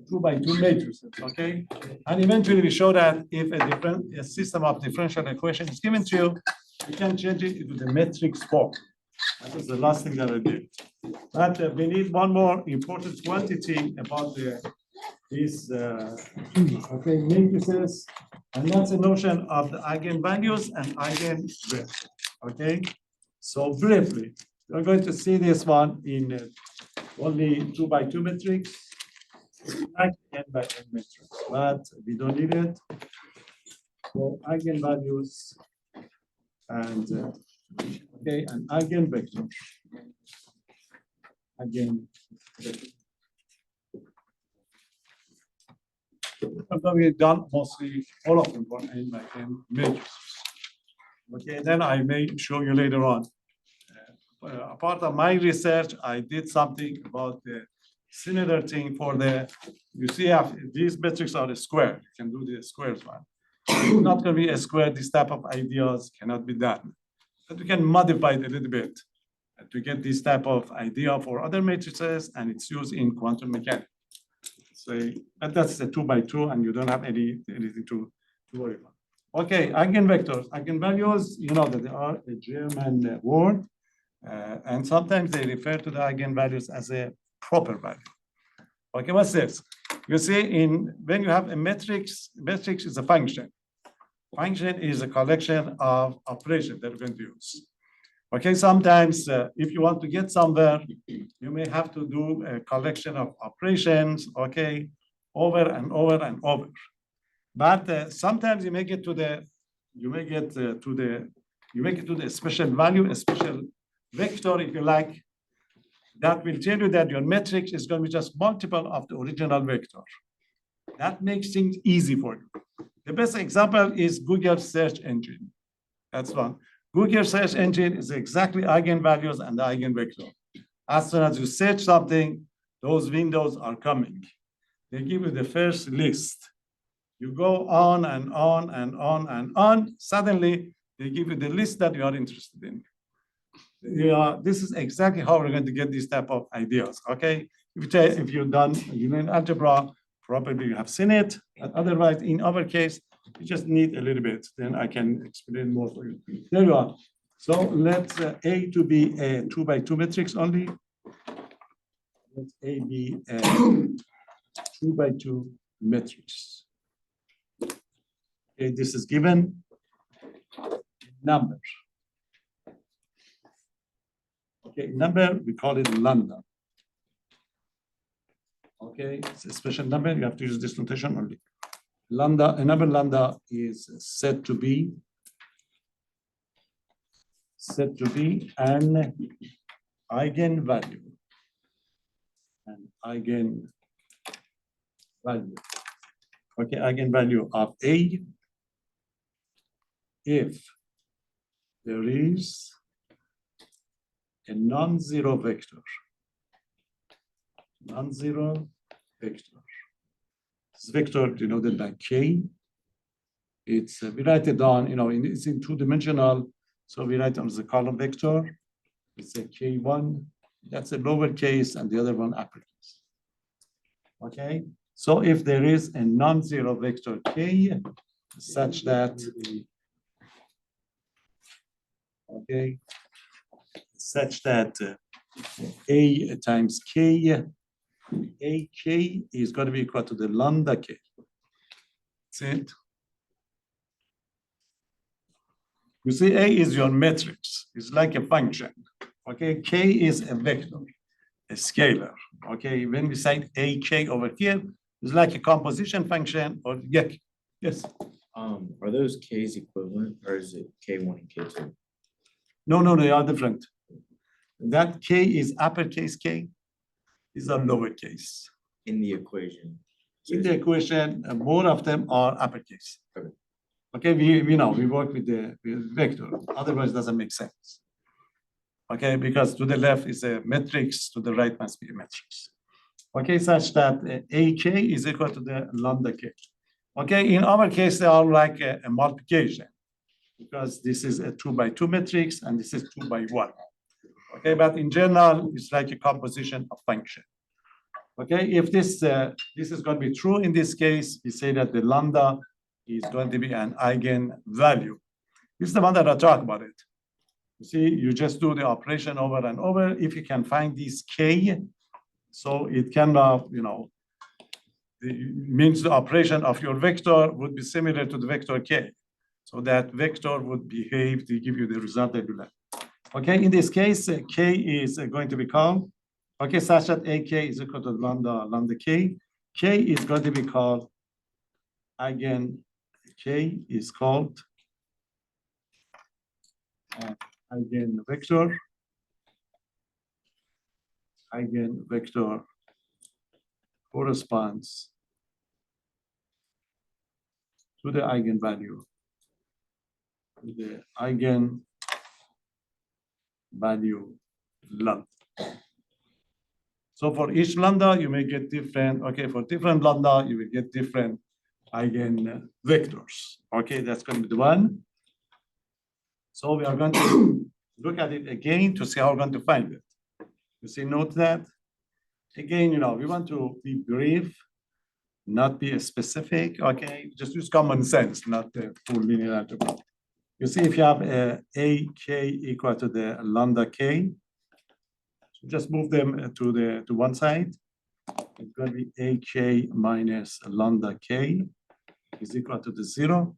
2 by 2 matrices, okay? And eventually we show that if a system of differential equation is given to you, you can change it into the matrix form. That is the last thing that I did. But we need one more important quantity about these matrices, and that's the notion of the eigenvalues and eigenvectors. Okay, so briefly, we're going to see this one in only 2 by 2 matrix, like n by n matrix, but we don't need it. So eigenvalues and and eigenvectors. We've done mostly all of them for n by n matrices. Okay, then I may show you later on. Part of my research, I did something about the similar thing for the, you see, if these metrics are a square, you can do the squares one. It's not going to be a square, this type of ideas cannot be done. But we can modify it a little bit to get this type of idea for other matrices, and it's used in quantum mechanics. So that's the 2 by 2, and you don't have anything to worry about. Okay, eigenvectors, eigenvalues, you know that they are a German word, and sometimes they refer to the eigenvalues as a proper value. Okay, what's this? You see, when you have a matrix is a function. Function is a collection of operations that we're going to use. Okay, sometimes if you want to get somewhere, you may have to do a collection of operations, okay, over and over and over. But sometimes you may get to the special value, a special vector, if you like, that will tell you that your matrix is going to be just multiple of the original vector. That makes things easy for you. The best example is Google search engine. That's one. Google search engine is exactly eigenvalues and the eigenvector. As soon as you search something, those windows are coming. They give you the first list. You go on and on and on and on. Suddenly, they give you the list that you are interested in. This is exactly how we're going to get these type of ideas. Okay, if you've done linear algebra, probably you have seen it. But otherwise, in our case, you just need a little bit. Then I can explain more for you. There you are. So let's A to be a 2 by 2 matrix only. Let A be a 2 by 2 matrix. Okay, this is given number. Okay, number, we call it lambda. Okay, it's a special number, you have to use this notation only. Lambda, a number lambda is said to be an eigenvalue. An eigenvalue. Okay, eigenvalue of A if there is a non-zero vector. Non-zero vector. This vector denoted by K. It's we write it down, it's in two-dimensional, so we write it as a column vector. It's a K1. That's a lowercase, and the other one uppercase. Okay. So if there is a non-zero vector K such that A times K, AK is going to be equal to the lambda K. That's it. You see, A is your matrix. It's like a function. Okay, K is a vector, a scalar. Okay, when we say AK over here, it's like a composition function, or yes. Are those K's equivalent, or is it K1 and K2? No, they are different. That K is uppercase K. These are lowercase. In the equation. In the equation, more of them are uppercase. Okay. Okay, we work with the vector. Otherwise, it doesn't make sense. Okay, because to the left is a matrix, to the right must be a matrix. Okay, such that AK is equal to the lambda K. Okay, in our case, they are like a multiplication, because this is a 2 by 2 matrix and this is 2 by 1. Okay, but in general, it's like a composition of function. Okay, if this is going to be true in this case, we say that the lambda is going to be an eigenvalue. This is the one that I talk about it. You see, you just do the operation over and over. If you can find this k, so it can, means the operation of your vector would be similar to the vector k. So that vector would behave to give you the result that you like. Okay, in this case, k is going to be called, okay, such that ak is equal to lambda k. K is going to be called k is called eigenvector. Eigenvector corresponds to the eigenvalue, lambda. So for each lambda, you may get different, okay, for different lambda, you will get different eigenvectors. Okay, that's going to be the one. So we are going to look at it again to see how we're going to find it. You see, note that. Again, we want to be brief, not be specific, okay? Just use common sense, not the full linear algebra. You see, if you have a k equal to the lambda k, so just move them to one side. It's going to be ak minus lambda k is equal to the 0.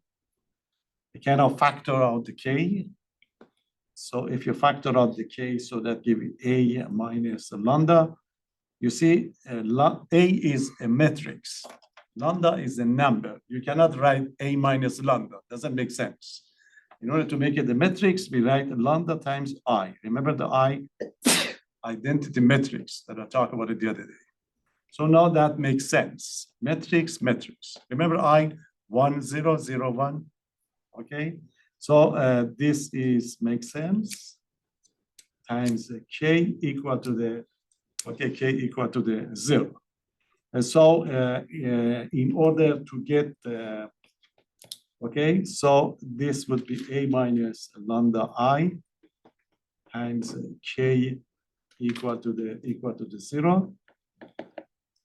You cannot factor out the k. So if you factor out the k, so that gives you a minus lambda. You see, a is a matrix. Lambda is a number. You cannot write a minus lambda. Doesn't make sense. In order to make it a matrix, we write lambda times I. Remember the I identity matrix that I talked about it the other day. So now that makes sense. Matrix. Remember I 1 0 0 1. Okay. So this makes sense times k equal to the k equal to the 0. And so in order to get okay, so this would be a minus lambda I times k equal to the 0.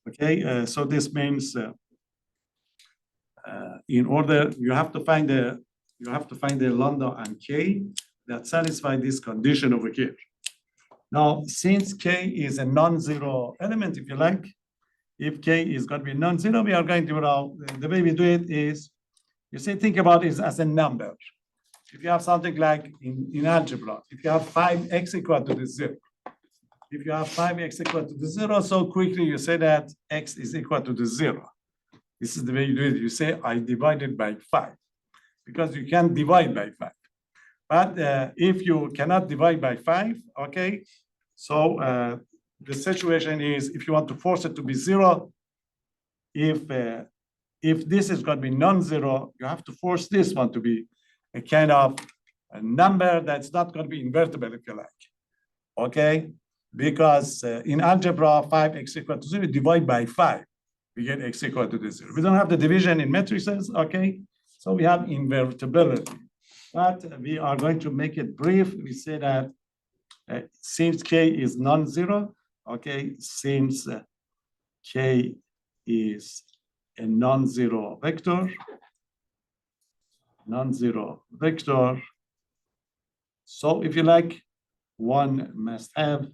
Okay, so this means in order you have to find the lambda and k that satisfy this condition over here. Now, since k is a non-zero element, if you like, if k is going to be non-zero, we are going to, the way we do it is, you see, think about it as a number. If you have something like in algebra, if you have 5x equal to the 0, if you have 5x equal to the 0, so quickly you say that x is equal to the 0. This is the way you do it. You say, I divided by 5, because you can divide by 5. But if you cannot divide by 5, okay, so the situation is, if you want to force it to be 0, if this is going to be non-zero, you have to force this one to be a kind of a number that's not going to be invertible, if you like. Okay, because in algebra, 5x equal to 0, divide by 5, we get x equal to the 0. We don't have the division in matrices, okay? So we have invertibility. But we are going to make it brief. We say that since k is non-zero, okay, since k is a non-zero vector, so if you like, one must have,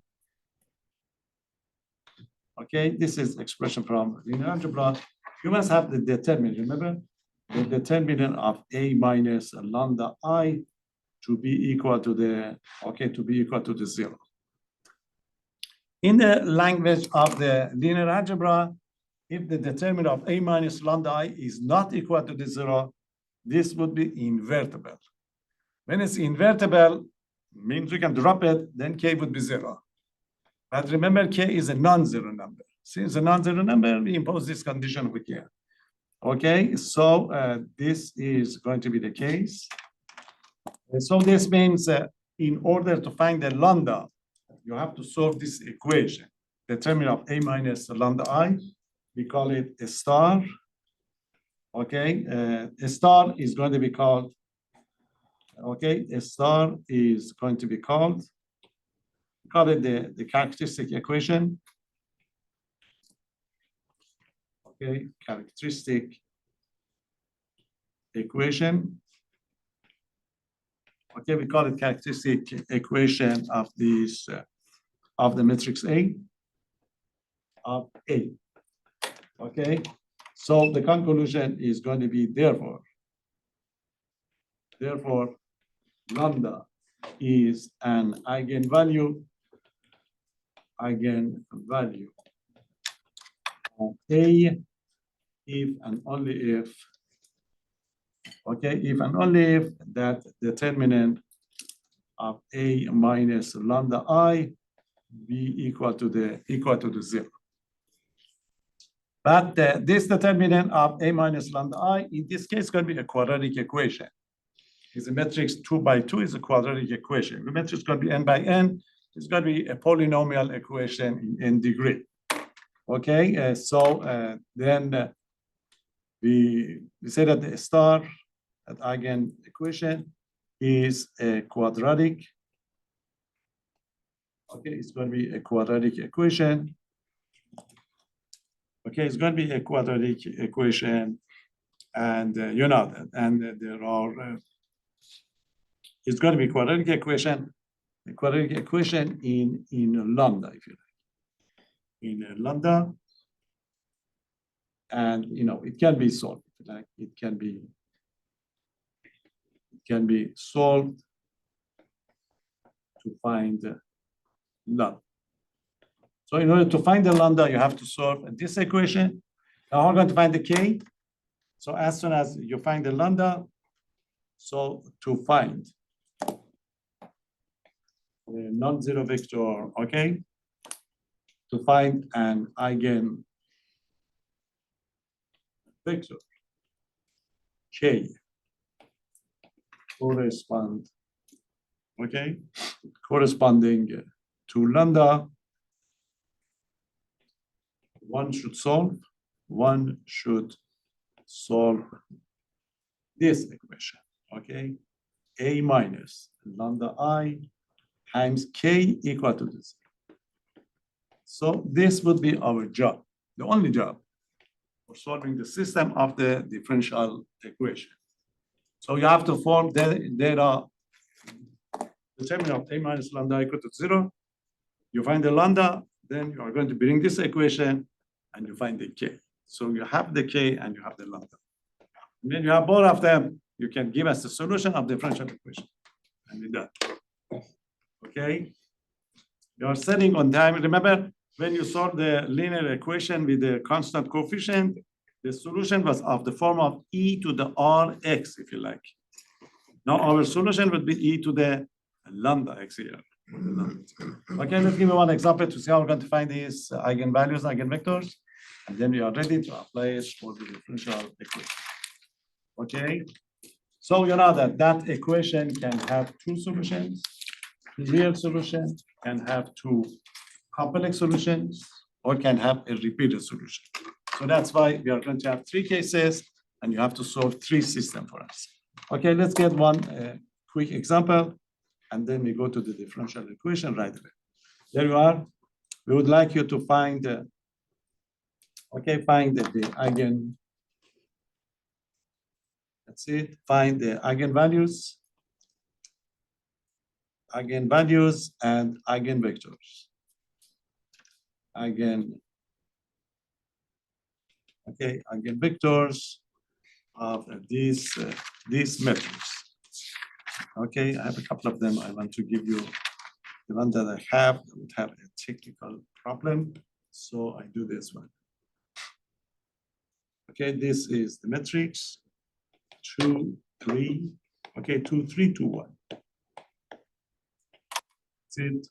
okay, this is expression from linear algebra. You must have the determinant, remember? The determinant of a minus lambda I to be equal to the, okay, to be equal to the 0. In the language of the linear algebra, if the determinant of a minus lambda I is not equal to the 0, this would be invertible. When it's invertible, means we can drop it, then k would be 0. But remember, k is a non-zero number. Since a non-zero number, we impose this condition over here. Okay, so this is going to be the case. And so this means in order to find the lambda, you have to solve this equation. Determinant of a minus lambda I, we call it a star. Okay, a star is going to be called, okay, a star is going to be called, call it the characteristic equation. okay, characteristic equation. Okay, we call it characteristic equation of this of the matrix A of A. Okay, so the conclusion is going to be therefore lambda is an eigenvalue of A if and only if, okay, if and only if that determinant of A minus lambda I be equal to the zero. But this determinant of A minus lambda I, in this case, is going to be a quadratic equation. Is a matrix 2 by 2 is a quadratic equation. The matrix is going to be n by n. It's going to be a polynomial equation in n degree. Okay, then we say that the star at eigen equation is a quadratic. Okay, it's going to be a quadratic equation. Okay, it's going to be a quadratic equation, and you know that, and there are. It's going to be quadratic equation, a quadratic equation in lambda, if you like, in lambda, and you know it can be solved. If you like, it can be solved to find lambda. So in order to find the lambda, you have to solve this equation. Now we're going to find the k. So as soon as you find the lambda, so to find the non-zero vector, okay, to find an eigen vector k corresponding to lambda, one should solve this equation, okay? A minus lambda I times k equal to this. So this would be our job, the only job for solving the system of the differential equation. So you have to form the determinant of A minus lambda equal to 0. You find the lambda, then you are going to bring this equation and you find the k. So you have the k and you have the lambda. And then you have both of them, you can give us the solution of the differential equation. And we're done. Okay? You are setting on time. Remember, when you solve the linear equation with the constant coefficient, the solution was of the form of e to the rx, if you like. Now our solution would be e to the lambda x here. Okay, let's give you one example to see how we're going to find these eigenvalues, eigenvectors, and then we are ready to apply it for the differential equation. Okay, so you know that equation can have two solutions, real solution, can have two complex solutions, or can have a repeated solution. So that's why we are going to have three cases, and you have to solve three systems for us. Okay, let's get one quick example, and then we go to the differential equation right away. There you are. We would like you to find, find the eigen. That's it. Find the eigenvalues and eigenvectors. Eigenvectors of these metrics. Okay, I have a couple of them. I want to give you the one that I have. I would have a technical problem, so I do this one. Okay, this is the matrix 2, 3. Okay, 2, 3, 2, 1. That's it.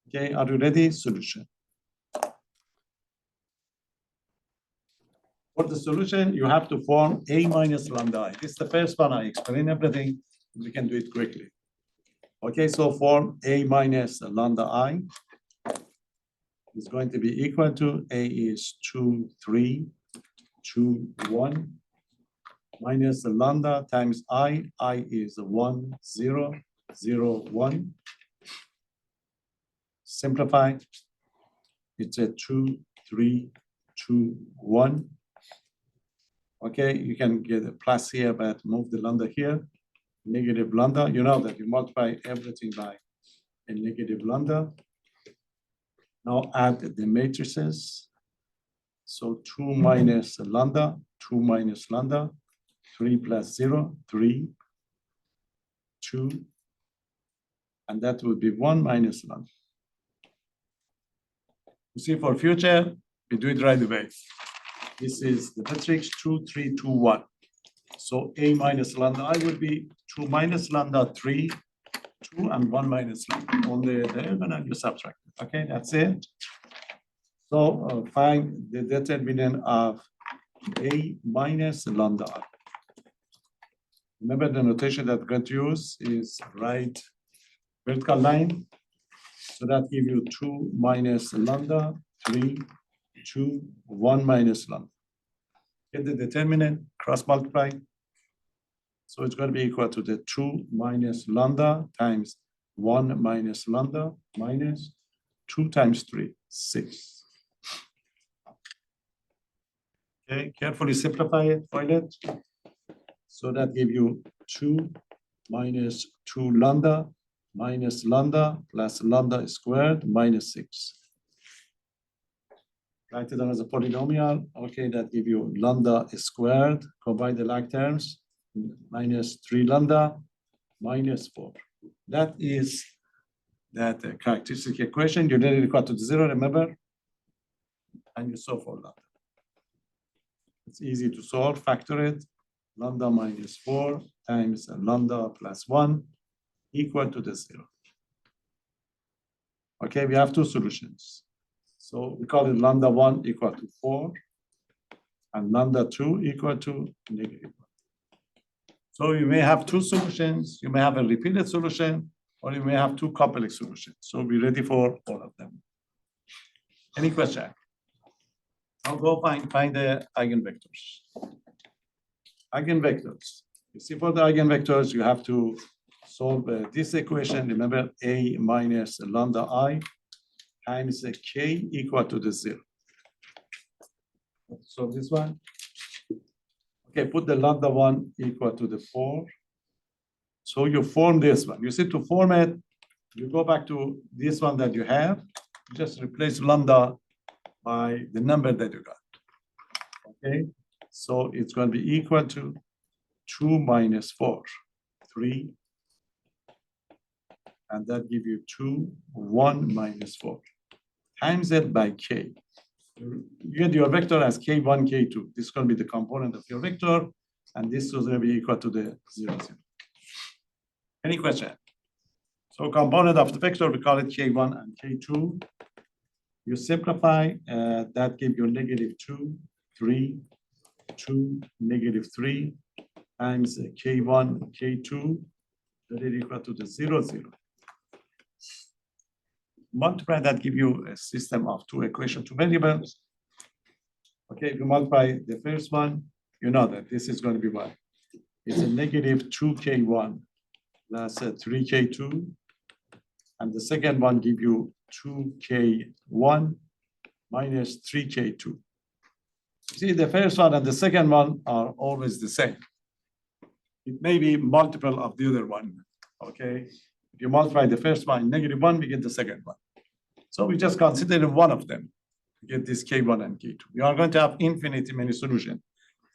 Okay, are you ready? Solution. For the solution, you have to form A minus lambda I. This is the first one. I explain everything. We can do it quickly. Okay, so form A minus lambda I is going to be equal to A is 2, 3, 2, 1, minus the lambda times I is 1, 0, 0, 1. Simplify. it's a 2, 3, 2, 1. Okay, you can get a plus here, but move the lambda here, negative lambda. You know that you multiply everything by a negative lambda. Now add the matrices. So 2 minus lambda, 2 minus lambda, 3 plus 0, 3, 2, and that would be 1 minus lambda. You see, for future, we do it right away. This is the matrix 2, 3, 2, 1. So A minus lambda I would be 2 minus lambda, 3, 2, and 1 minus lambda. Only the and you subtract it. Okay, that's it. So find the determinant of A minus lambda I. Remember the notation that we're going to use is right vertical line. So that gives you 2 minus lambda, 3, 2, 1 minus lambda. Get the determinant, cross multiply. So it's going to be equal to the 2 minus lambda times 1 minus lambda minus 2 times 3, 6. Okay, carefully simplify it, find it. So that gives you 2 minus 2 lambda minus lambda plus lambda squared minus 6. Write it down as a polynomial. Okay, that gives you lambda squared, combine the like terms, minus 3 lambda minus 4. That is that characteristic equation. You did it equal to 0, remember? And you solve for lambda. It's easy to solve, factor it. Lambda minus 4 times lambda plus 1 equal to the 0. Okay, we have two solutions. So we call it lambda 1 equal to 4 and lambda 2 equal to negative 1. So you may have two solutions, you may have a repeated solution, or you may have two complex solutions. So be ready for all of them. Any question? I'll go find the eigenvectors. Eigenvectors. You see, for the eigenvectors, you have to solve this equation. Remember, A minus lambda I times K equal to the 0. So this one. Okay, put the lambda 1 equal to the 4. So you form this one. You see, to form it, you go back to this one that you have. Just replace lambda by the number that you got. Okay, so it's going to be equal to 2 minus 4, 3, and that gives you 2, 1 minus 4, times it by k. You get your vector as k1, k2. This is going to be the component of your vector, and this is going to be equal to the 0, 0. Any question? So component of the vector, we call it k1 and k2. You simplify, that gives you negative 2, 3, 2, negative 3, times k1, k2, that is equal to the 0, 0. Multiply that, give you a system of two equations, two variables. Okay, if you multiply the first one, you know that this is going to be what? It's a negative 2k1 plus 3k2. And the second one give you 2k1 minus 3k2. See, the first one and the second one are always the same. It may be multiple of the other one, okay? If you multiply the first one, -1, we get the second one. So we just consider one of them to get this K1 and K2. We are going to have infinitely many solutions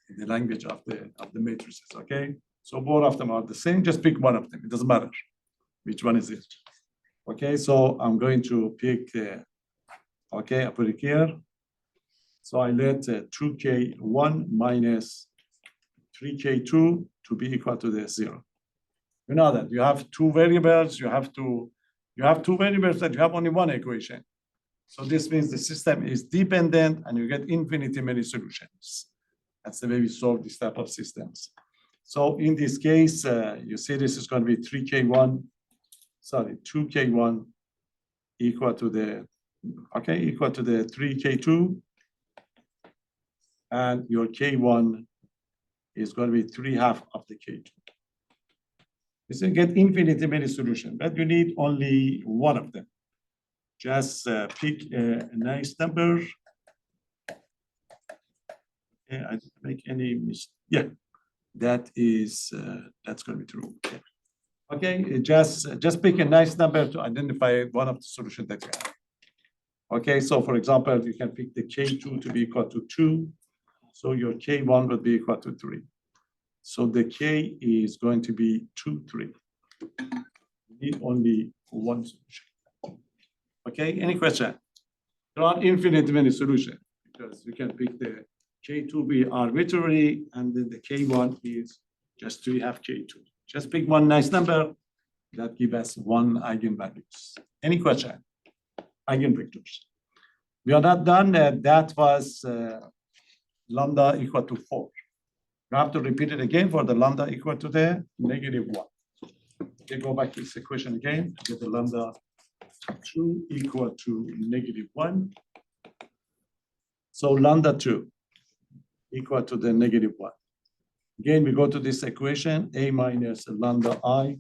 in the language of the matrices, okay? So both of them are the same, just pick one of them. It doesn't matter which one is it. Okay, so I'm going to pick, okay, I put it here. So I let 2k1 minus 3k2 to be equal to the 0. You know that you have two variables, you have two variables that you have only one equation. So this means the system is dependent and you get infinitely many solutions. That's the way we solve this type of systems. So in this case, you see this is going to be 2k1 equal to the, okay, equal to the 3k2. And your k1 is going to be 3/2 of the k2. You see, get infinitely many solutions, but you need only one of them. just pick a nice number. Okay, I didn't make any mistake. Yeah, that is that's going to be true. Okay, just pick a nice number to identify one of the solutions that you have. Okay, so for example, you can pick the K2 to be equal to 2. So your K1 would be equal to 3. So the K is going to be 2, 3. We need only one solution. Okay, any question? There are infinite many solutions because you can pick the K2 be arbitrary and then the K1 is just we have K2. Just pick one nice number that give us one eigenvalues. Any question? Eigenvectors. We are not done. That was lambda equal to 4. You have to repeat it again for the lambda equal to the -1. Okay, go back to this equation again to get the lambda 2 equal to -1. So lambda 2 equal to the -1. Again, we go to this equation, a minus lambda I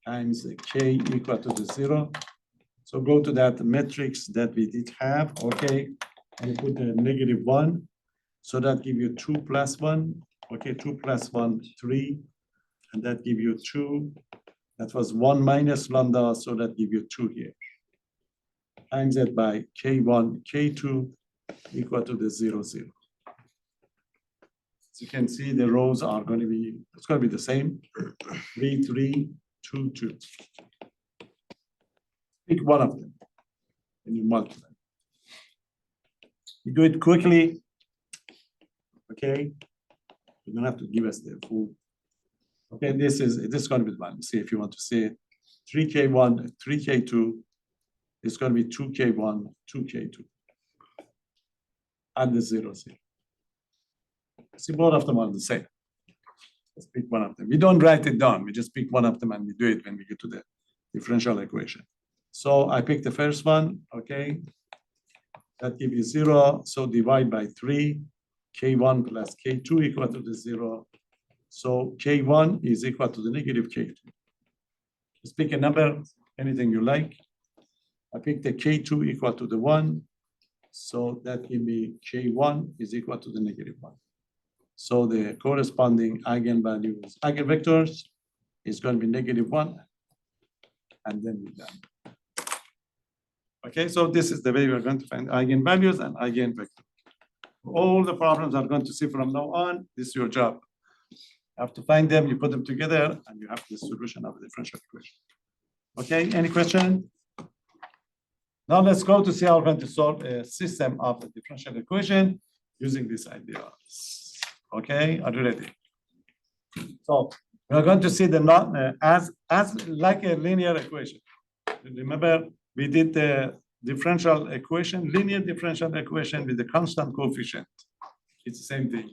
times k equal to the 0. So go to that matrix that we did have, okay, and you put the -1. So that give you 2 plus 1, okay, 2 plus 1, 3, and that give you 2. That was 1 minus lambda, so that give you 2 here. Times that by k1, k2 equal to the 0, 0. As you can see, the rows are going to be, it's going to be the same, 3, 3, 2, 2. Pick one of them and you multiply. You do it quickly, okay? You don't have to give us the full. Okay, this is going to be one. See if you want to see it. 3K1, 3K2. It's going to be 2K1, 2K2. And the 0, 0. See, both of them are the same. Let's pick one of them. We don't write it down. We just pick one of them and we do it when we get to the differential equation. So I picked the first one, okay? That gives you 0. So divide by 3. K1 plus K2 equal to the 0. So K1 is equal to the -K2. Just pick a number, anything you like. I picked the K2 equal to the 1. So that give me K1 is equal to the -1. So the corresponding eigenvalues, eigenvectors is going to be -1. And then we're done. Okay, so this is the way we're going to find eigenvalues and eigenvectors. All the problems I'm going to see from now on, this is your job. You have to find them, you put them together, and you have the solution of the differential equation. Okay, any question? Now let's go to see how we're going to solve a system of the differential equation using these ideas. Okay, are you ready? So we're going to see the not as like a linear equation. Remember, we did the differential equation, linear differential equation with the constant coefficient. It's the same thing.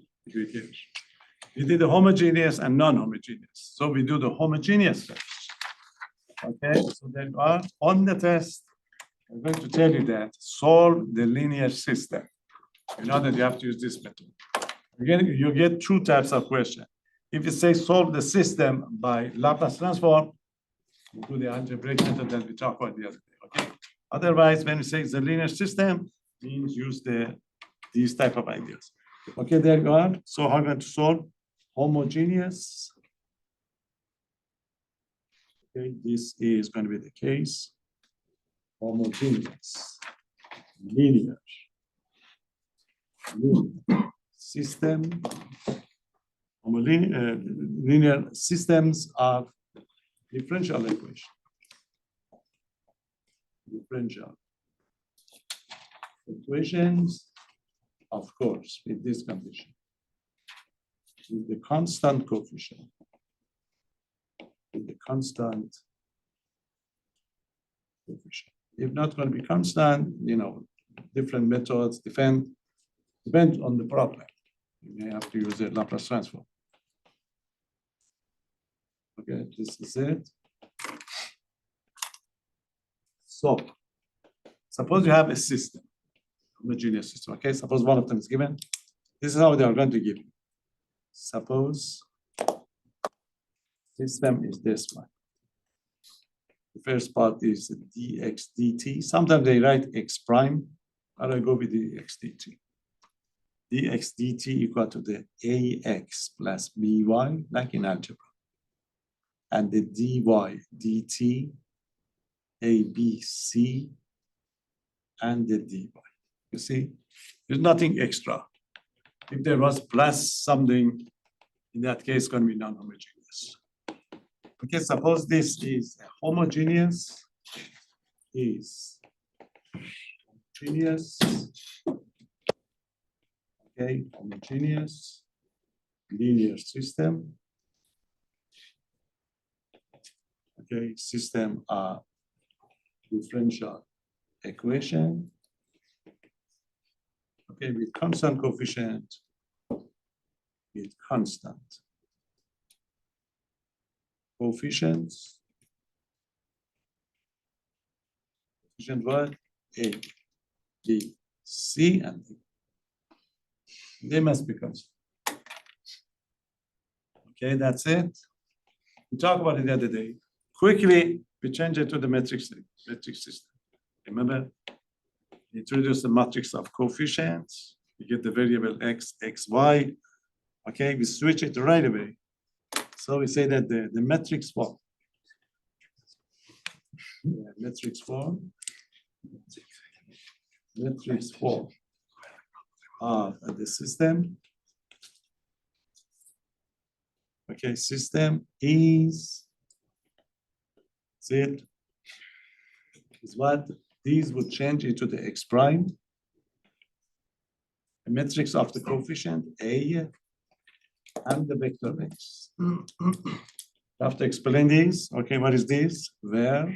We did the homogeneous and non-homogeneous. So we do the homogeneous first. Okay, so then on the test, I'm going to tell you that solve the linear system. You know that you have to use this method. Again, you get two types of question. If you say solve the system by Laplace transform, you do the algebraic method that we talked about the other day. Okay. Otherwise, when we say it's a linear system, means use these type of ideas. Okay, there you are. So how are we going to solve homogeneous? Okay, this is going to be the case. Homogeneous, linear system. Linear systems are differential equation. Differential equations, of course, with this condition, with the constant coefficient, with the constant coefficient. If not going to be constant, you know, different methods depend on the problem. You may have to use a Laplace transform. Okay, this is it. So, suppose you have a system, homogeneous system. Okay, suppose one of them is given. This is how they are going to give you. Suppose system is this one. The first part is dx dt. Sometimes they write x prime, but I go with dx dt. Dx dt equal to the ax plus by, like in algebra. And the dy dt, abc, and the dy. You see, there's nothing extra. If there was plus something, in that case, it's going to be non-homogeneous. Okay, suppose this is homogeneous, okay, homogeneous linear system. Okay, system differential equation. Okay, with constant coefficient, with constant coefficients. Coefficient what? A, B, C, and D. They must be constant. Okay, that's it. We talked about it the other day. Quickly, we change it to the metric system. Remember, introduce the matrix of coefficients. You get the variable x, x, y. Okay, we switch it right away. So we say that the matrix form. Yeah, matrix form of the system. Okay, system is what? These would change into the x prime. The matrix of the coefficient A and the vector x. I have to explain this. Okay, what is this? Where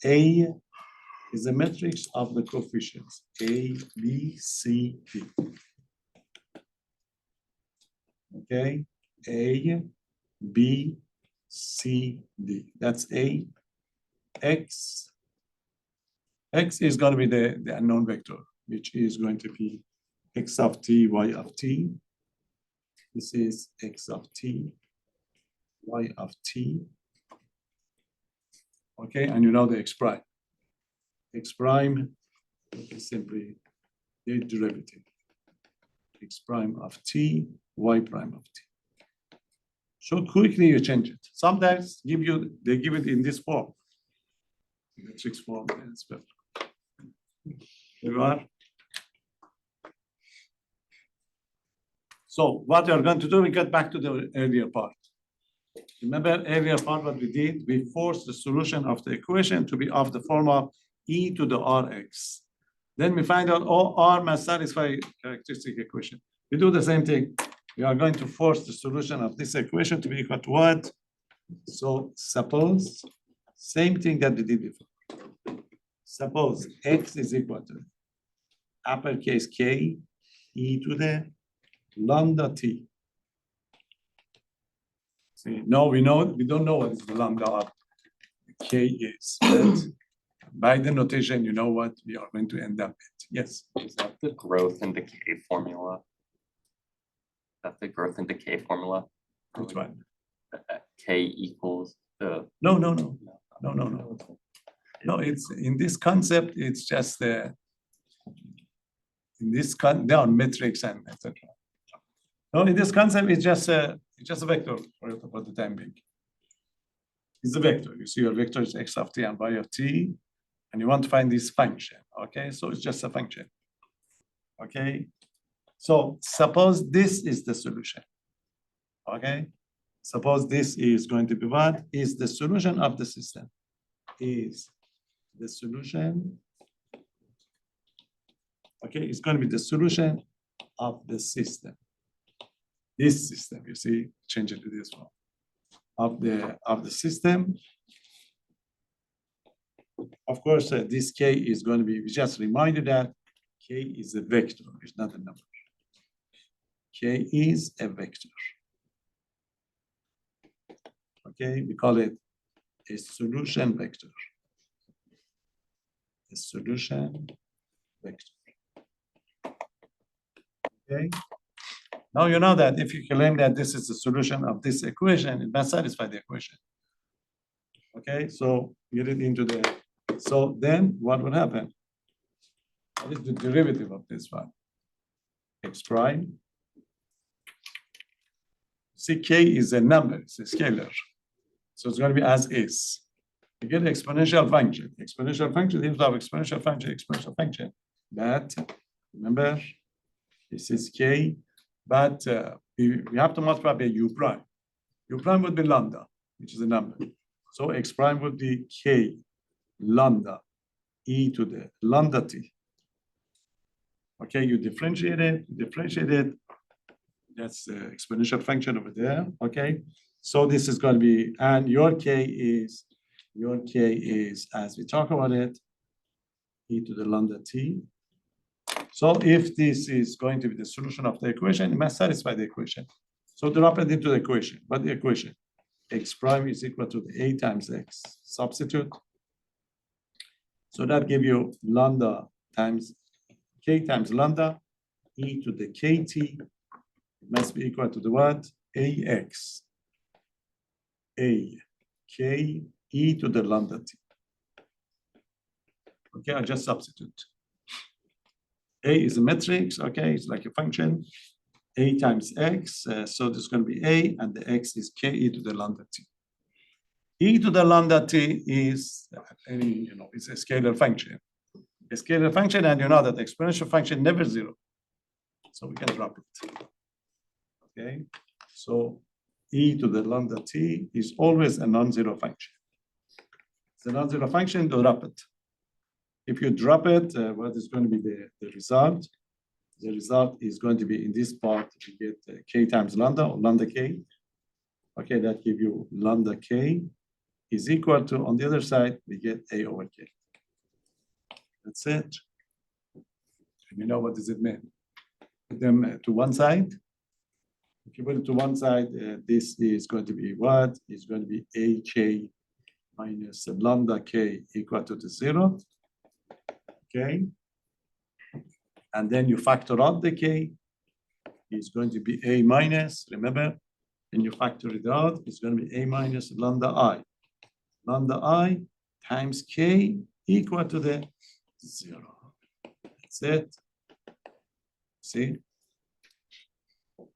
A is the matrix of the coefficients A, B, C, D. Okay, A, B, C, D. That's A. X is going to be the unknown vector, which is going to be x of t, y of t. This is x of t, y of t. Okay, and you know the x prime. X prime is simply the derivative. X prime of t, y prime of t. So quickly you change it. Sometimes they give it in this form. Matrix form as well. Here you are. So what you're going to do, we get back to the earlier part. Remember earlier part what we did? We forced the solution of the equation to be of the form of e to the rx. Then we find out r must satisfy characteristic equation. We do the same thing. We are going to force the solution of this equation to be equal to what? So suppose, same thing that we did before. Suppose x is equal to uppercase K e to the lambda t. See, no, we don't know what the lambda of K is. But by the notation, you know what we are going to end up with. Yes. Is that the growth and decay formula? That's the growth and decay formula? Which one? K equals the. No. No, it's in this concept, it's just in this there are metrics and etc. No, in this concept, it's just a vector for the time being. It's a vector. You see your vector is x of t and y of t, and you want to find this function. Okay, so it's just a function. Okay, so suppose this is the solution. Okay, suppose this is going to be what? Is the solution of the system. Is the solution. Okay, it's going to be the solution of the system. This system, you see, change it to this one. Of the system. Of course, this k is going to be, we just reminded that k is a vector, it's not a number. K is a vector. Okay, we call it a solution vector. A solution vector. Okay. Now you know that if you claim that this is the solution of this equation, it must satisfy the equation. Okay, so get it into the, so then what would happen? What is the derivative of this one? X prime. See, k is a number, it's a scalar. So it's going to be as is. You get exponential function. Exponential function, you have exponential function. But remember, this is k, but we have to multiply by u prime. U prime would be lambda, which is a number. So x prime would be k lambda e to the lambda t. Okay, you differentiate it. That's the exponential function over there. Okay, so this is going to be, and your k is, as we talk about it, e to the lambda t. So if this is going to be the solution of the equation, it must satisfy the equation. So drop it into the equation. What the equation? X prime is equal to the a times x. Substitute. So that give you lambda times k times lambda e to the kt must be equal to the what? Ax. A k e to the lambda t. Okay, I just substitute. A is a matrix, okay, it's like a function. A times x, so this is going to be a, and the x is k e to the lambda t. E to the lambda t is any, it's a scalar function. A scalar function, and you know that the exponential function never zero. So we can drop it. Okay, so e to the lambda t is always a non-zero function. It's a non-zero function, drop it. If you drop it, what is going to be the result? The result is going to be in this part, you get k times lambda or lambda k. Okay, that give you lambda k is equal to, on the other side, we get a over k. That's it. And you know what does it mean? Put them to one side. If you put it to one side, this is going to be what? It's going to be ak minus lambda k equal to the 0. Okay. And then you factor out the k, it's going to be a minus, remember? And you factor it out, it's going to be a minus lambda I. Lambda I times k equal to the 0. That's it. See?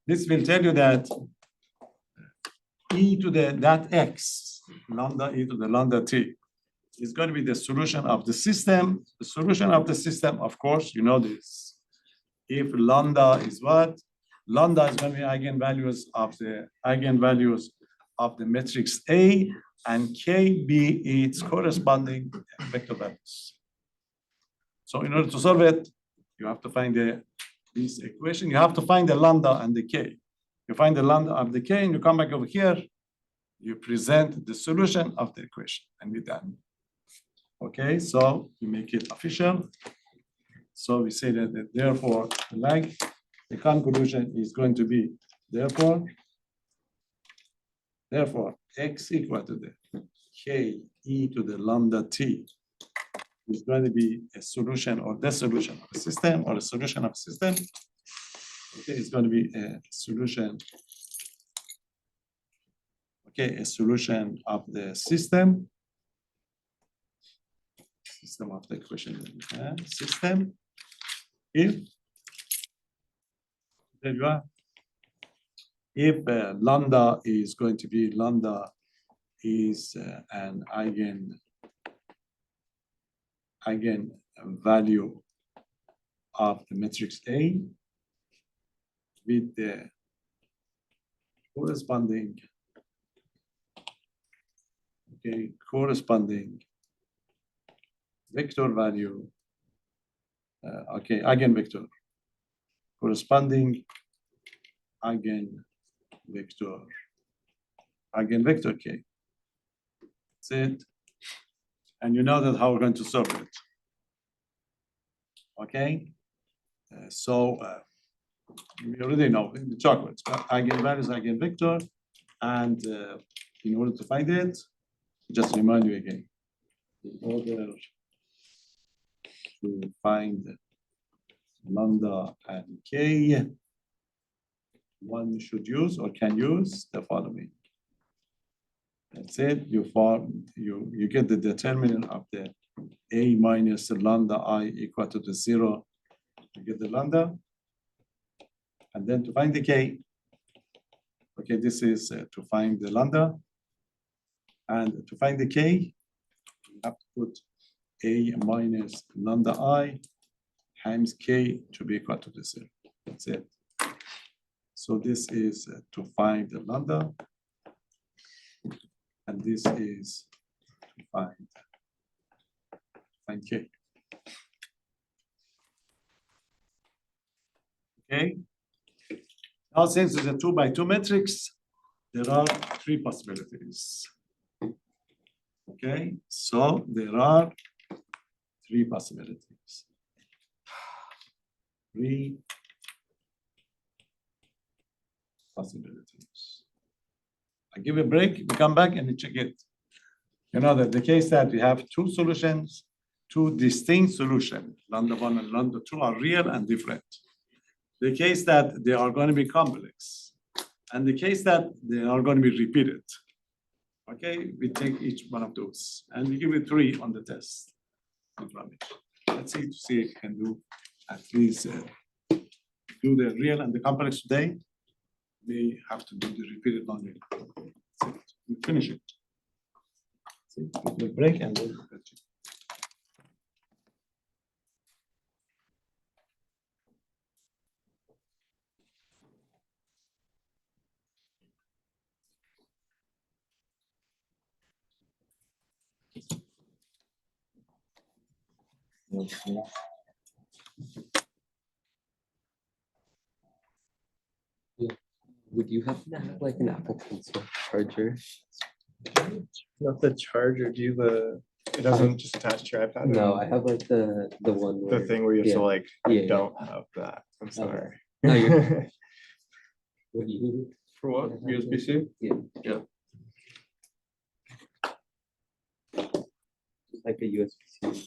This will tell you that e to the that x, lambda e to the lambda t, is going to be the solution of the system. The solution of the system, of course, you know this. If lambda is what? Lambda is going to be eigenvalues of the matrix A, and K be its corresponding vector values. So in order to solve it, you have to find this equation. You have to find the lambda and the K. You find the lambda of the K, and you come back over here. You present the solution of the equation, and we're done. Okay, so you make it official. So we say that therefore, like the conclusion is going to be therefore x equal to the k e to the lambda t is going to be a solution or the solution of a system or a solution of a system. Okay, it's going to be a solution. Okay, a solution of the system of the equation that we have. System if there you are. If lambda is going to be lambda is an eigen value of the matrix A with the corresponding vector value, eigenvector, corresponding eigenvector k. That's it. And you know that how we're going to solve it. Okay. We already know in the chocolates, but eigenvalues, eigenvector, and in order to find it, just remind you again. In order to find lambda and k, one should use or can use the following. That's it. You get the determinant of the A minus the lambda I equal to the 0. You get the lambda. And then to find the K, okay, this is to find the lambda. And to find the K, you have to put A minus lambda I times K to be equal to the 0. That's it. So this is to find the lambda. And this is to find K. Okay. Now, since it's a 2 by 2 matrix, there are 3 possibilities. Okay, so there are 3 possibilities. 3 possibilities. I give a break, we come back and we check it. You know that the case that we have 2 solutions, 2 distinct solutions, lambda 1 and lambda 2 are real and different. The case that they are going to be complex, and the case that they are going to be repeated. Okay, we take each one of those, and we give it 3 on the test. Let's see if you can do at least do the real and the complex today. We have to do the repeated one. We finish it. We'll break and then we'll continue. Would you happen to have like an Apple Pencil charger? Not the charger, do you the, it doesn't just attach to your iPad? No, I have like the one The where. thing where you have yeah. to like, Yeah, I yeah. don't have that, I'm sorry. No, you're- What do you need? For what, USB-C? Yeah. Yeah. Like a USB-C.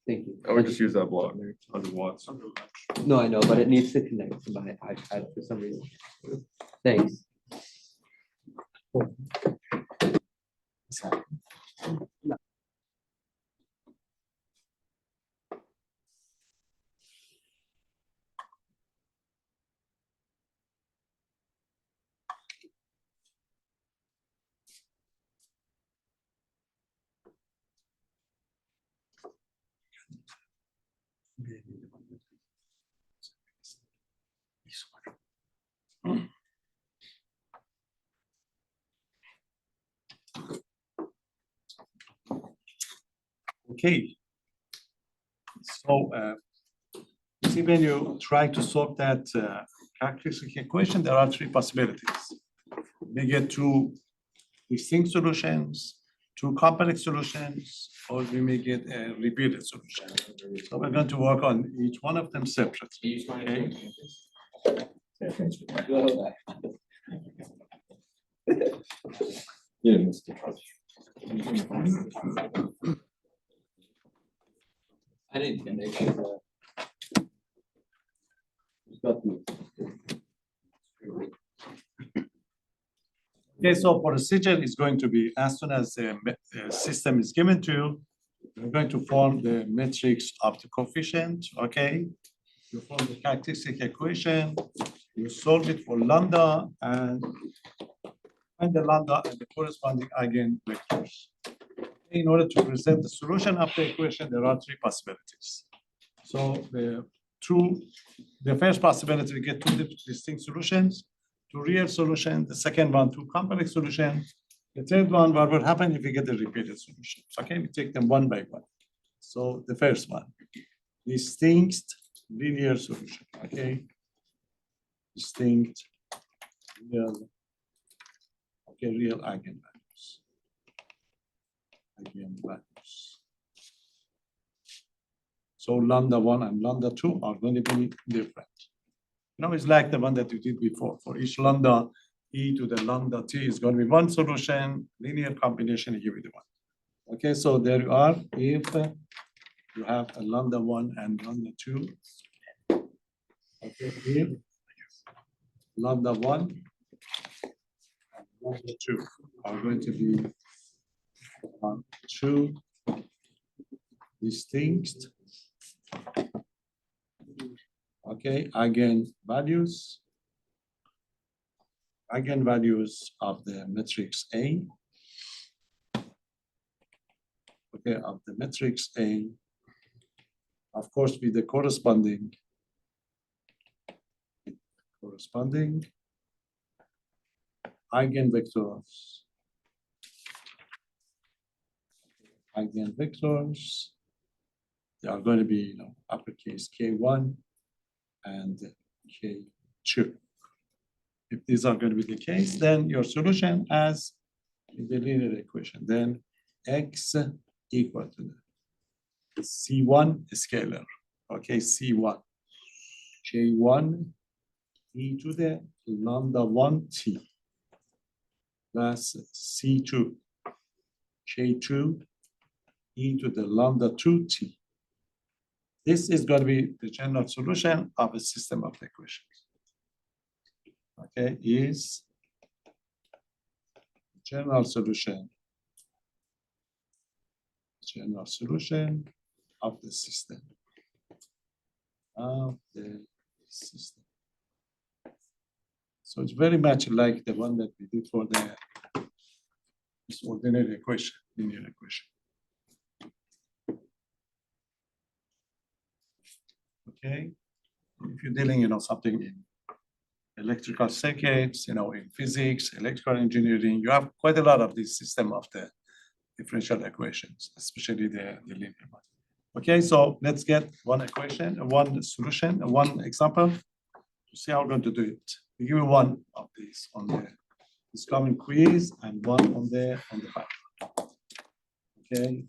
Thank you. I would just use that block, 100 watts. No, I know, but it needs to connect to my iPad for some reason. Thanks. Okay. So see, when you try to solve that characteristic equation, there are 3 possibilities. We get 2 distinct solutions, 2 complex solutions, or we may get a repeated solution. So we're going to work on each one of them separately. Okay? Yeah, Mr. I didn't get it. Okay, so procedure is going to be as soon as the system is given to you, we're going to form the matrix of the coefficient, okay? You form the characteristic equation, you solve it for lambda and find the lambda and the corresponding eigenvectors. In order to present the solution of the equation, there are 3 possibilities. So the first possibility, we get 2 distinct solutions, 2 real solutions. The second one, 2 complex solutions. The third one, what will happen if we get the repeated solutions? Okay, we take them one by one. So the first one, distinct linear solution. Okay, distinct real, okay, real eigenvalues. Eigenvalues. So lambda 1 and lambda 2 are going to be different. Now it's like the one that you did before. For each lambda, e to the lambda t is going to be 1 solution, linear combination, you give it 1. Okay, so there you are. If you have a lambda 1 and lambda 2, okay, if lambda 1 and number 2 are going to be two distinct, okay, eigenvalues of the matrix A, okay, of the matrix A, of course, with the corresponding eigenvectors. Eigenvectors, they are going to be, uppercase K1 and K2. If these are going to be the case, then your solution as in the linear equation, then x equal to C1 scalar, okay, C1, K1 e to the lambda 1 t plus C2, K2 e to the lambda 2 t. This is going to be the general solution of a system of equations. Okay, is general solution of the system. So it's very much like the one that we did for this ordinary equation, linear equation. Okay, if you're dealing, something in electrical circuits, in physics, electrical engineering, you have quite a lot of this system of the differential equations, especially the linear one. Okay, so let's get one equation, one solution, one example to see how we're going to do it. We give you one of these on this common quiz and one on the back. Okay,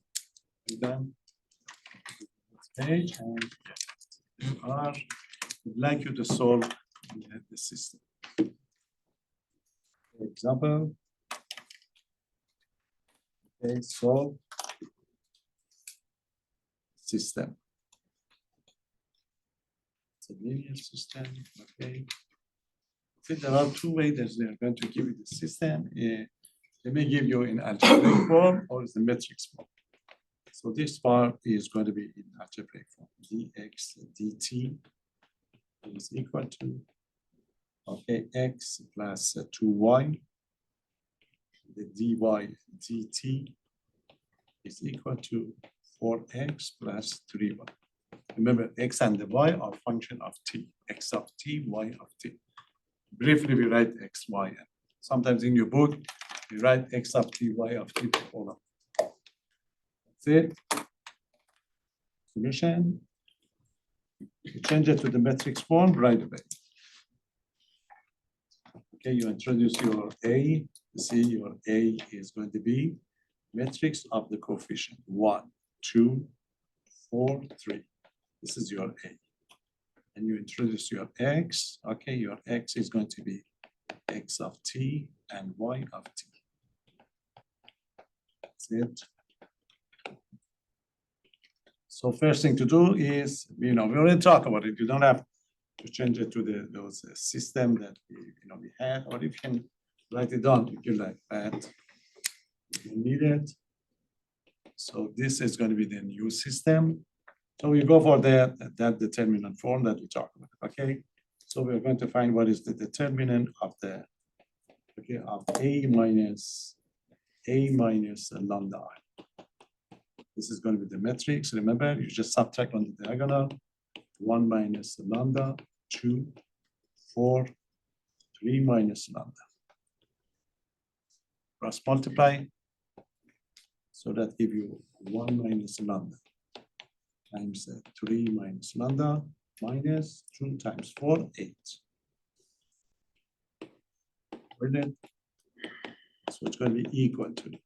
we're done. Next page, and we'd like you to solve the system. For example, okay, solve system. It's a linear system, okay. See, there are two ways that they are going to give you the system. They may give you in algebraic form or the matrix form. So this part is going to be in algebraic form. Dx dt is equal to, okay, x plus 2y. The dy dt is equal to 4x plus 3y. Remember, x and the y are function of t, x of t, y of t. Briefly, we write x, y. Sometimes in your book, you write x of t, y of t, all of it. That's it. Solution. You change it to the matrix form right away. Okay, you introduce your A. You see, your A is going to be matrix of the coefficient 1, 2, 4, 3. This is your A. And you introduce your x. Okay, your x is going to be x of t and y of t. That's it. So first thing to do is, we already talked about it. You don't have to change it to those system that we had, or if you can write it down, if you like that. You need it. So this is going to be the new system. So we go for that determinant form that we talked about. Okay. So we're going to find what is the determinant of the of a minus lambda I. This is going to be the matrix. Remember, you just subtract on the diagonal. 1 minus lambda, 2, 4, 3 minus lambda. Cross multiply. So that give you 1 minus lambda times 3 minus lambda minus 2 times 4, 8. Brilliant. So it's going to be equal to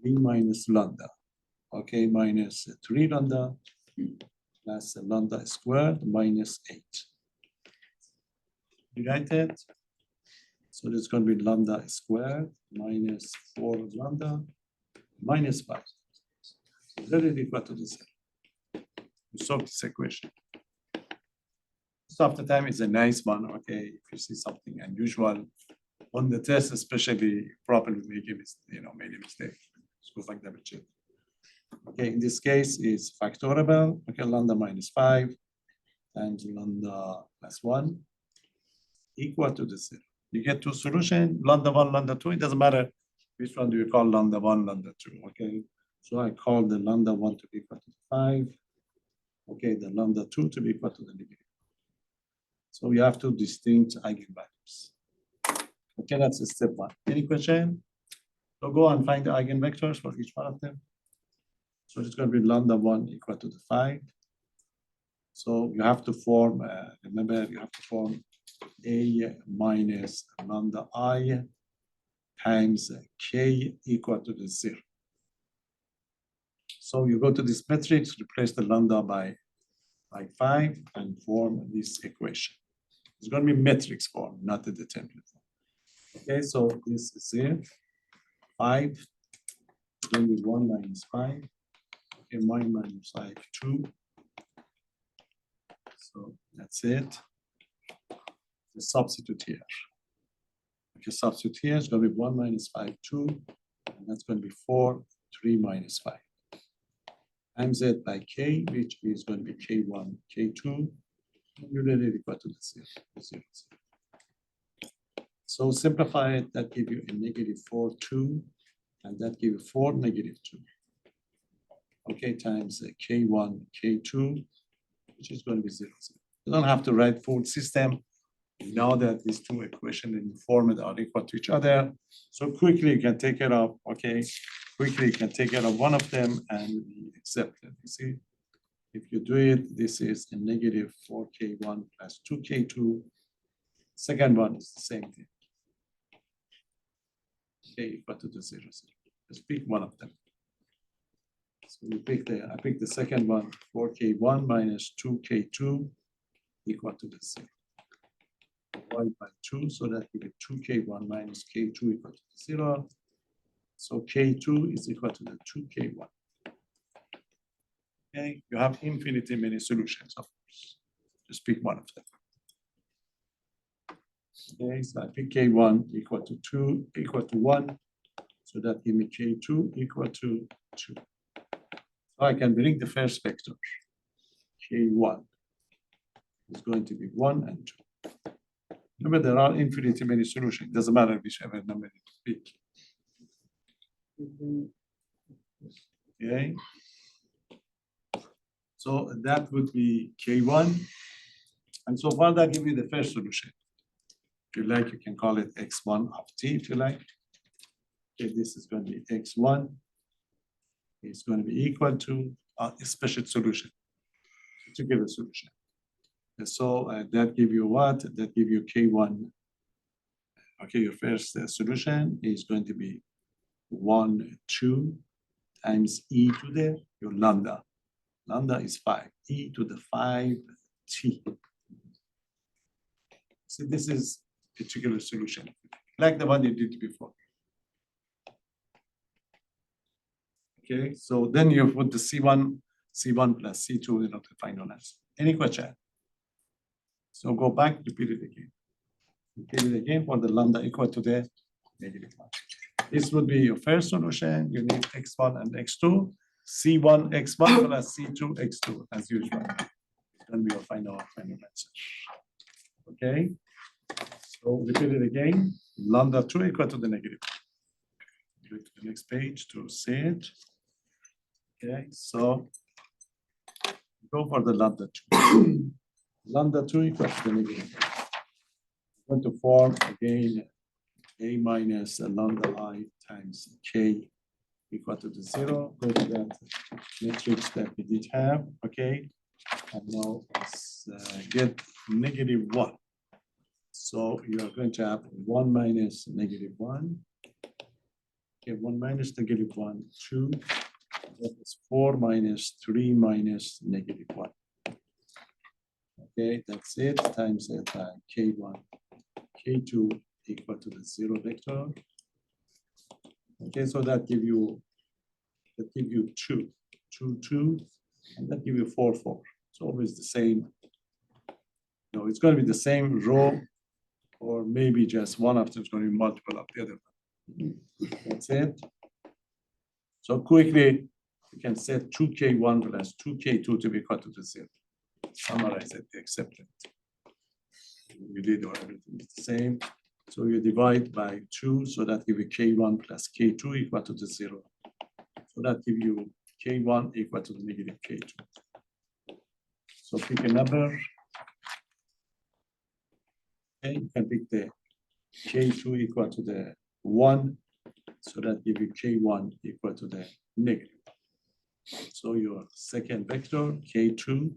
3 minus lambda. Okay, minus 3 lambda plus lambda squared minus 8. You write it. So there's going to be lambda squared minus 4 lambda minus 5. So that is equal to this. You solve this equation. Most of the time is a nice one. Okay, if you see something unusual, on the test, especially probably made a mistake. So like double check. Okay, in this case is factorable. Okay, lambda minus 5 times lambda plus 1 equal to the 0. You get two solutions, lambda 1, lambda 2. It doesn't matter which one do you call lambda 1, lambda 2. Okay, so I call the lambda 1 to be equal to 5. Okay, the lambda 2 to be equal to the negative. So we have two distinct eigenvalues. Okay, that's step 1. Any question? So go and find the eigenvectors for each one of them. So it's going to be lambda 1 equal to the 5. So you have to form, remember, you have to form A minus lambda I times K equal to the 0. So you go to this matrix, replace the lambda by 5 and form this equation. It's going to be matrix form, not the determinant form. Okay, so this is it. 5 is going to be 1 minus 5. Okay, 1 minus 5, 2. So that's it. The substitute here. Okay, substitute here is going to be 1 minus 5, 2. And that's going to be 4, 3 minus 5. Times it by K, which is going to be K1, K2. Unity equal to the 0. So simplify it, that gives you a negative 4, 2. And that gives you 4, negative 2. Okay, times K1, K2, which is going to be 0, 0. You don't have to write full system. You know that these two equations in the format are equal to each other. So quickly you can take it up, okay? Quickly you can take care of one of them and we accept it. You see, if you do it, this is a negative 4K1 plus 2K2. Second one is the same thing. Okay, equal to the 0, 0. Just pick one of them. So we pick I pick the second one, 4K1 minus 2K2 equal to the 0. Divide by 2, so that we get 2K1 minus K2 equal to 0. So K2 is equal to the 2K1. Okay, you have infinitely many solutions, of course. Just pick one of them. Okay, so I pick K1 equal to 2, equal to 1. So that gives me K2 equal to 2. So I can bring the first vector. K1 is going to be 1 and 2. Remember, there are infinitely many solutions. It doesn't matter whichever number you pick. Okay. So that would be K1. And so far that gives you the first solution. If you like, you can call it X1 of T if you like. Okay, this is going to be X1. It's going to be equal to a special solution, particular solution. And so that gives you what? That gives you K1. Okay, your first solution is going to be 1, 2 times e to the your lambda. Lambda is 5, e to the 5t. So this is a particular solution, like the one you did before. Okay, so then you put the C1 plus C2 in the final answer. Any question? So go back, repeat it again. Repeat it again for the lambda equal to the negative 1. This would be your first solution. You need x1 and x2. C1 x1 plus C2 x2 as usual. It's going to be your final answer. Okay. So repeat it again. Lambda 2 equal to the negative. Go to the next page to see it. Okay. So go for the lambda 2. Lambda 2 equal to the negative. We're going to form again a minus lambda I times k equal to the 0. Go to that matrix that we did have, okay? And now let's get negative 1. So you are going to have 1 minus negative 1. Okay, 1 minus negative 1, 2. That is 4 minus 3 minus negative 1. Okay, that's it, times it by K1, K2 equal to the 0 vector. Okay, so that give you 2, 2, 2, and that give you 4, 4. It's always the same. No, it's going to be the same row or maybe just one of them is going to be multiple of the other one. That's it. So quickly, you can set 2k1 plus 2k2 to be equal to 0. Summarize it, accept it. You did everything is the same. So you divide by 2, so that give you k1 plus k2 equal to 0. So that give you k1 equal to the negative k2. So pick a number. Okay, you can pick the k2 equal to the 1. So that give you k1 equal to the negative. So your second vector, k2,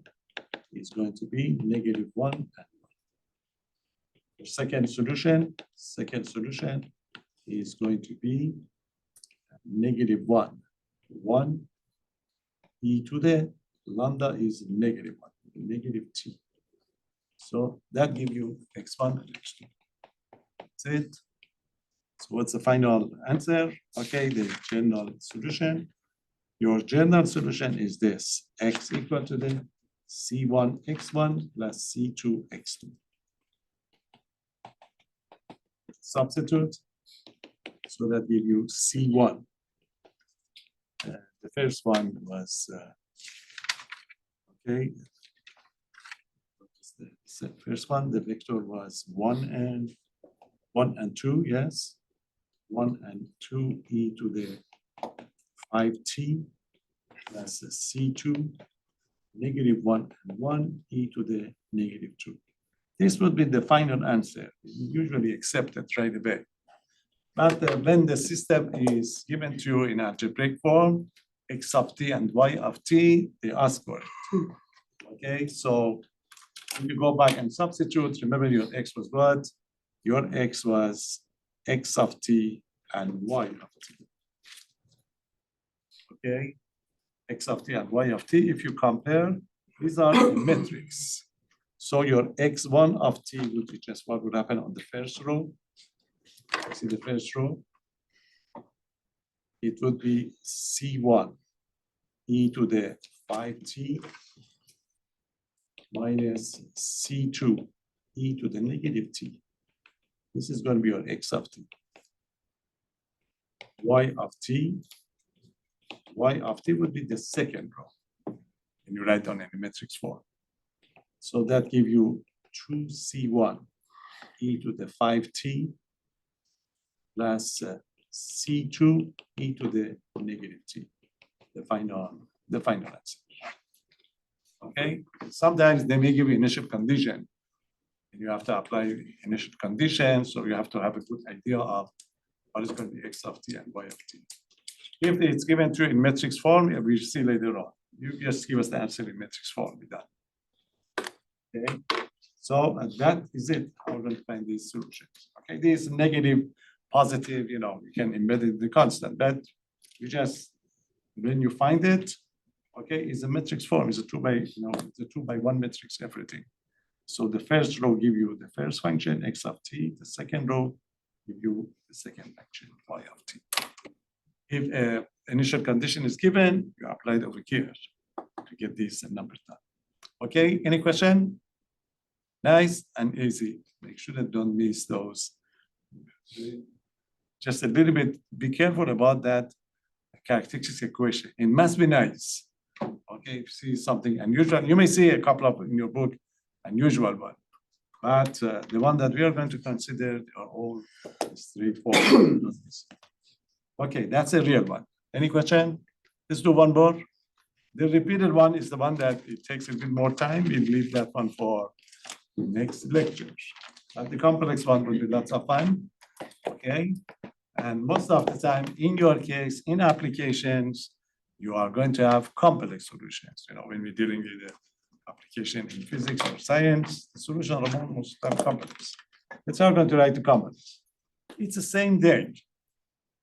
is going to be negative 1 and 1. Your second solution is going to be negative 1. 1 e to the lambda is negative 1, negative t. So that gives you x1 and x2. That's it. So what's the final answer? Okay, the general solution. Your general solution is this: x equal to the c1 x1 plus c2 x2. Substitute. So that gives you c1. The first one was okay. The first one, the vector was 1 and 2, yes. 1 and 2 e to the 5t plus c2 negative 1 and 1 e to the negative 2. This would be the final answer. Usually accepted right away. But when the system is given to you in algebraic form, x of t and y of t, they ask for it. Okay, so if you go back and substitute, remember your x was what? Your x was x of t and y of t. Okay, x of t and y of t, if you compare, these are the metrics. So your x1 of t would be just what would happen on the first row. See the first row? It would be c1 e to the 5t minus c2 e to the negative t. This is going to be your x of t. Y of t would be the second row. And you write down in the matrix form. So that gives you 2c1 e to the 5t plus c2 e to the negative t, the final answer. Okay, sometimes they may give you initial condition, and you have to apply initial conditions, so you have to have a good idea of what is going to be x of t and y of t. If it's given to you in matrix form, we'll see later on. You just give us the answer in matrix form, be done. Okay, so that is it. How we're going to find these solutions. Okay, these negative, positive, you can embed it in the constant, but you just, when you find it, okay, is a matrix form, is a 2 by, it's a 2 by 1 matrix, everything. So the first row give you the first function, x of t, the second row give you the second function, y of t. If an initial condition is given, you apply it over here to get these numbers done. Okay, any question? Nice and easy. Make sure that don't miss those. Just a little bit, be careful about that characteristic equation. It must be nice. Okay, if you see something unusual, you may see a couple of in your book, unusual one. But the one that we are going to consider are all straightforward. Okay, that's a real one. Any question? Let's do one more. The repeated one is the one that it takes a bit more time. We'll leave that one for next lecture. But the complex one will be lots of fun. Okay, and most of the time, in your case, in applications, you are going to have complex solutions. When we're dealing with the application in physics or science, the solution are most of the time complex. It's not going to write the complex. It's the same thing.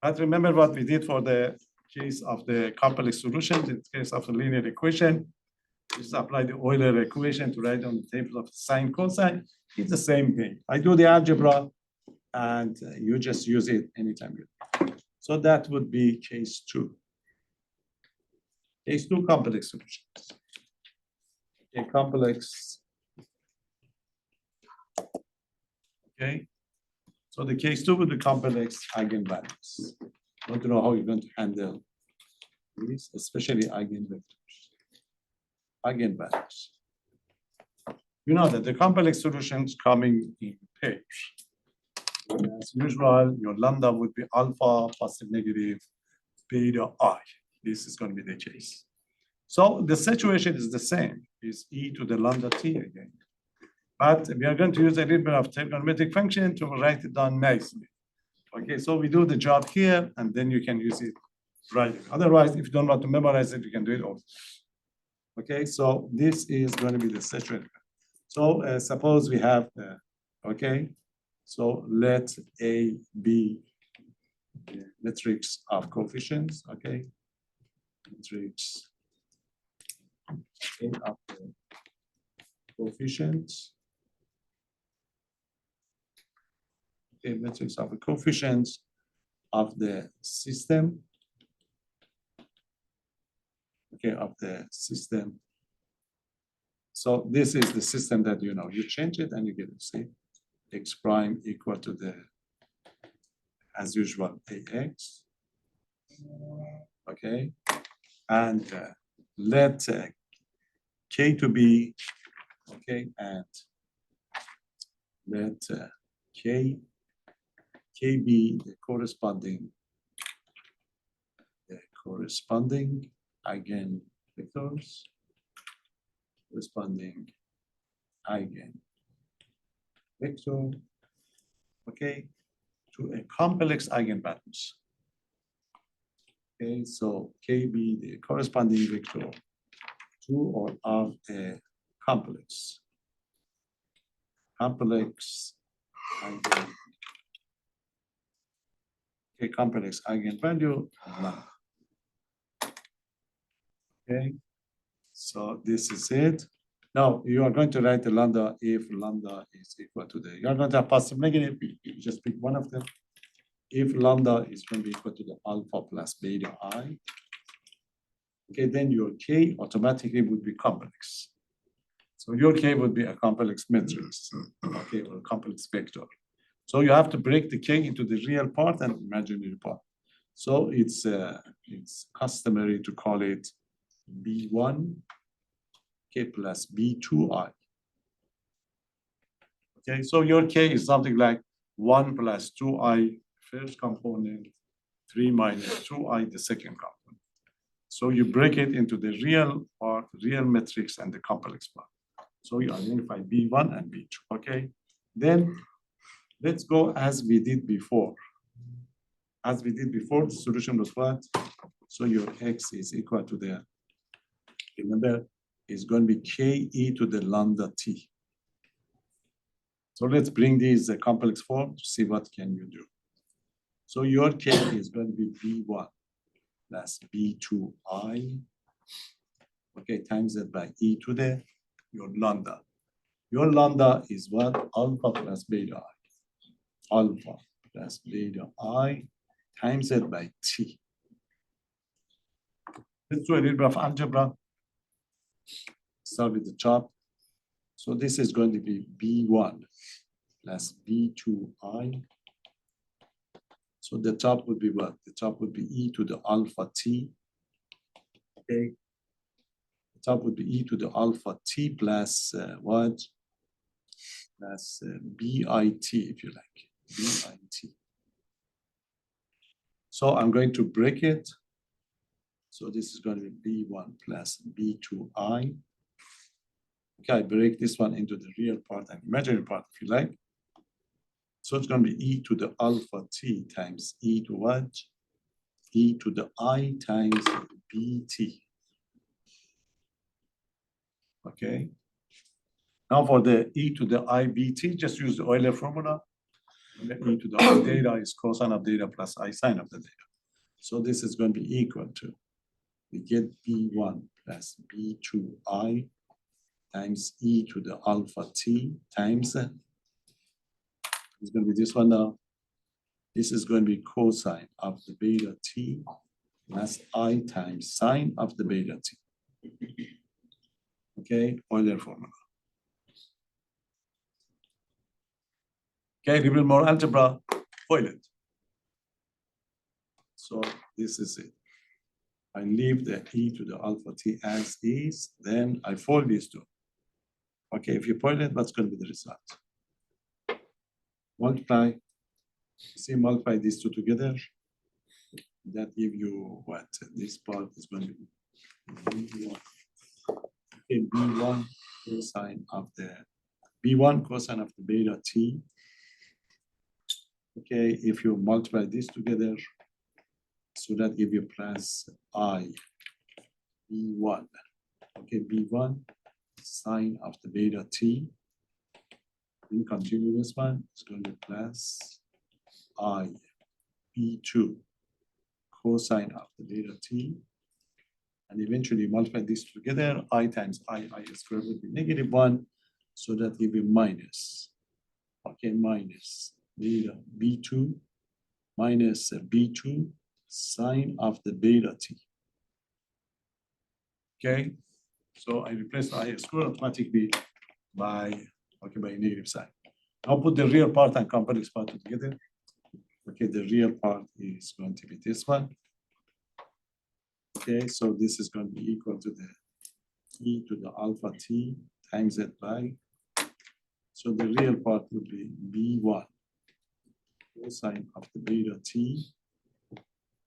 But remember what we did for the case of the complex solutions, in the case of the linear equation, just apply the Euler equation to write on the table of sine cosine. It's the same thing. I do the algebra, and you just use it anytime you want. So that would be case 2. Case 2, complex solutions. A complex Okay? So the case two will be complex eigenvalues. Want to know how you're going to handle these, especially eigenvectors. Eigenvalues. You know that the complex solutions coming in pairs. As usual, your lambda would be alpha, positive, negative, beta I. This is going to be the case. So the situation is the same, is e to the lambda t again. But we are going to use a little bit of trigonometric function to write it down nicely. Okay, so we do the job here, and then you can use it right. Otherwise, if you don't want to memorize it, you can do it also. Okay, so this is going to be the situation. So suppose we have, okay, so let A be the matrix of coefficients, okay? Matrix of the coefficients. Okay, matrix of the coefficients of the system. Okay, of the system. So this is the system that you know. You change it and you get to see x prime equal to the, as usual, ax. Okay, and let k to be, okay, and let k be the corresponding eigenvectors, corresponding eigenvector, okay, to a complex eigenvalues. Okay, so k be the corresponding vector to or of a complex eigen, okay, complex eigenvalue lambda. Okay, so this is it. Now you are going to write the lambda if lambda is equal to the, you are going to have positive, negative, you just pick one of them. If lambda is going to be equal to the alpha plus beta I, okay, then your k automatically would be complex. So your k would be a complex matrix, okay, or a complex vector. So you have to break the k into the real part and imaginary part. So it's customary to call it B1 k plus B2I. Okay, so your k is something like 1 plus 2I first component, 3 minus 2I the second component. So you break it into the real part, real matrix, and the complex part. So you identify B1 and B2, okay? Then let's go as we did before. As we did before, the solution was what? So your x is equal to the, remember, is going to be k e to the lambda t. So let's bring these complex form to see what can you do. So your k is going to be b1 plus b2I, okay, times it by e to the, your lambda. Your lambda is what? Alpha plus beta I. Alpha plus beta I times it by t. Let's do a little bit of algebra. Start with the top. So this is going to be b1 plus b2I. So the top would be what? The top would be e to the alpha t. Okay. The top would be e to the alpha t plus what? Plus bit, if you like. Bit. So I'm going to break it. So this is going to be b1 plus b2I. Okay, I break this one into the real part and imaginary part, if you like. So it's going to be e to the alpha t times e to what? E to the I times bt. Okay. Now for the e to the I bt, just use the Euler formula. E to the I data is cosine of data plus I sine of the data. So this is going to be equal to, we get b1 plus b2I times e to the alpha t times, it's going to be this one now. This is going to be cosine of the beta t plus I times sine of the beta t. Okay, Euler formula. Okay, a little bit more algebra, FOIL it. So this is it. I leave the e to the alpha t as is, then I fold these two. Okay, if you FOIL it, what's going to be the result? Multiply, see, multiply these two together. That give you what? This part is going to be B1. Okay, B1 cosine of the B1 cosine of the beta t. Okay, if you multiply these together, so that give you plus I B1. Okay, B1 sine of the beta t. Then continue this one, it's going to be plus I B2 cosine of the beta t. And eventually multiply these together, I times I squared would be -1, so that give you minus. Okay, minus beta B2 minus B2 sine of the beta t. Okay, so I replace the I squared automatically by negative sign. I'll put the real part and complex part together. Okay, the real part is going to be this one. Okay, so this is going to be equal to the e to the alpha t times it by. So the real part would be B1 cosine of the beta t.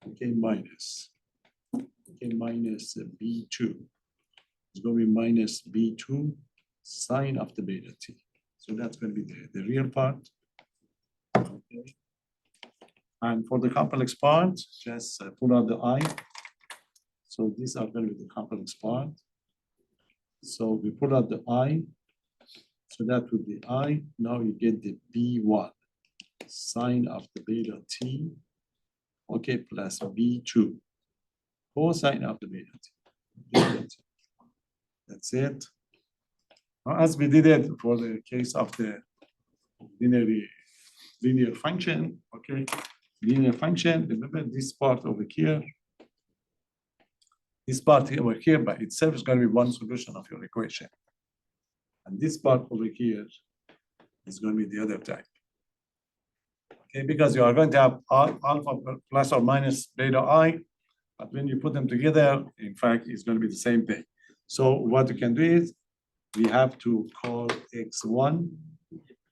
Okay, minus. Okay, minus B2. It's going to be minus B2 sine of the beta t. So that's going to be the real part. Okay. And for the complex part, just pull out the I. So these are going to be the complex part. So we pull out the I. So that would be I. Now you get the B1 sine of the beta t. Okay, plus B2 cosine of the beta t. That's it. Now, as we did it for the case of the linear function, okay, linear function, remember this part over here. This part over here by itself is going to be one solution of your equation. And this part over here is going to be the other type. Okay, because you are going to have alpha plus or minus beta I, but when you put them together, in fact, it's going to be the same thing. So what you can do is we have to call x1.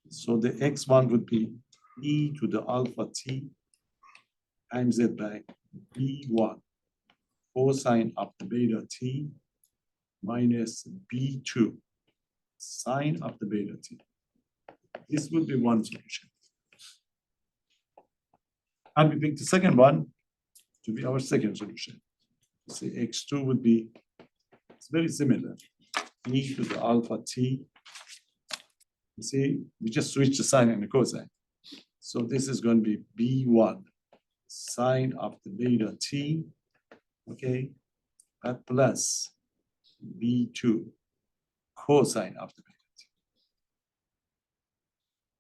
So the x1 would be e to the alpha t times it by b1 cosine of the beta t minus b2 sine of the beta t. This would be one solution. And we pick the second one to be our second solution. See, x2 would be, it's very similar. E to the alpha t. You see, we just switch the sine and the cosine. So this is going to be b1 sine of the beta t, okay, at plus b2 cosine of the beta t.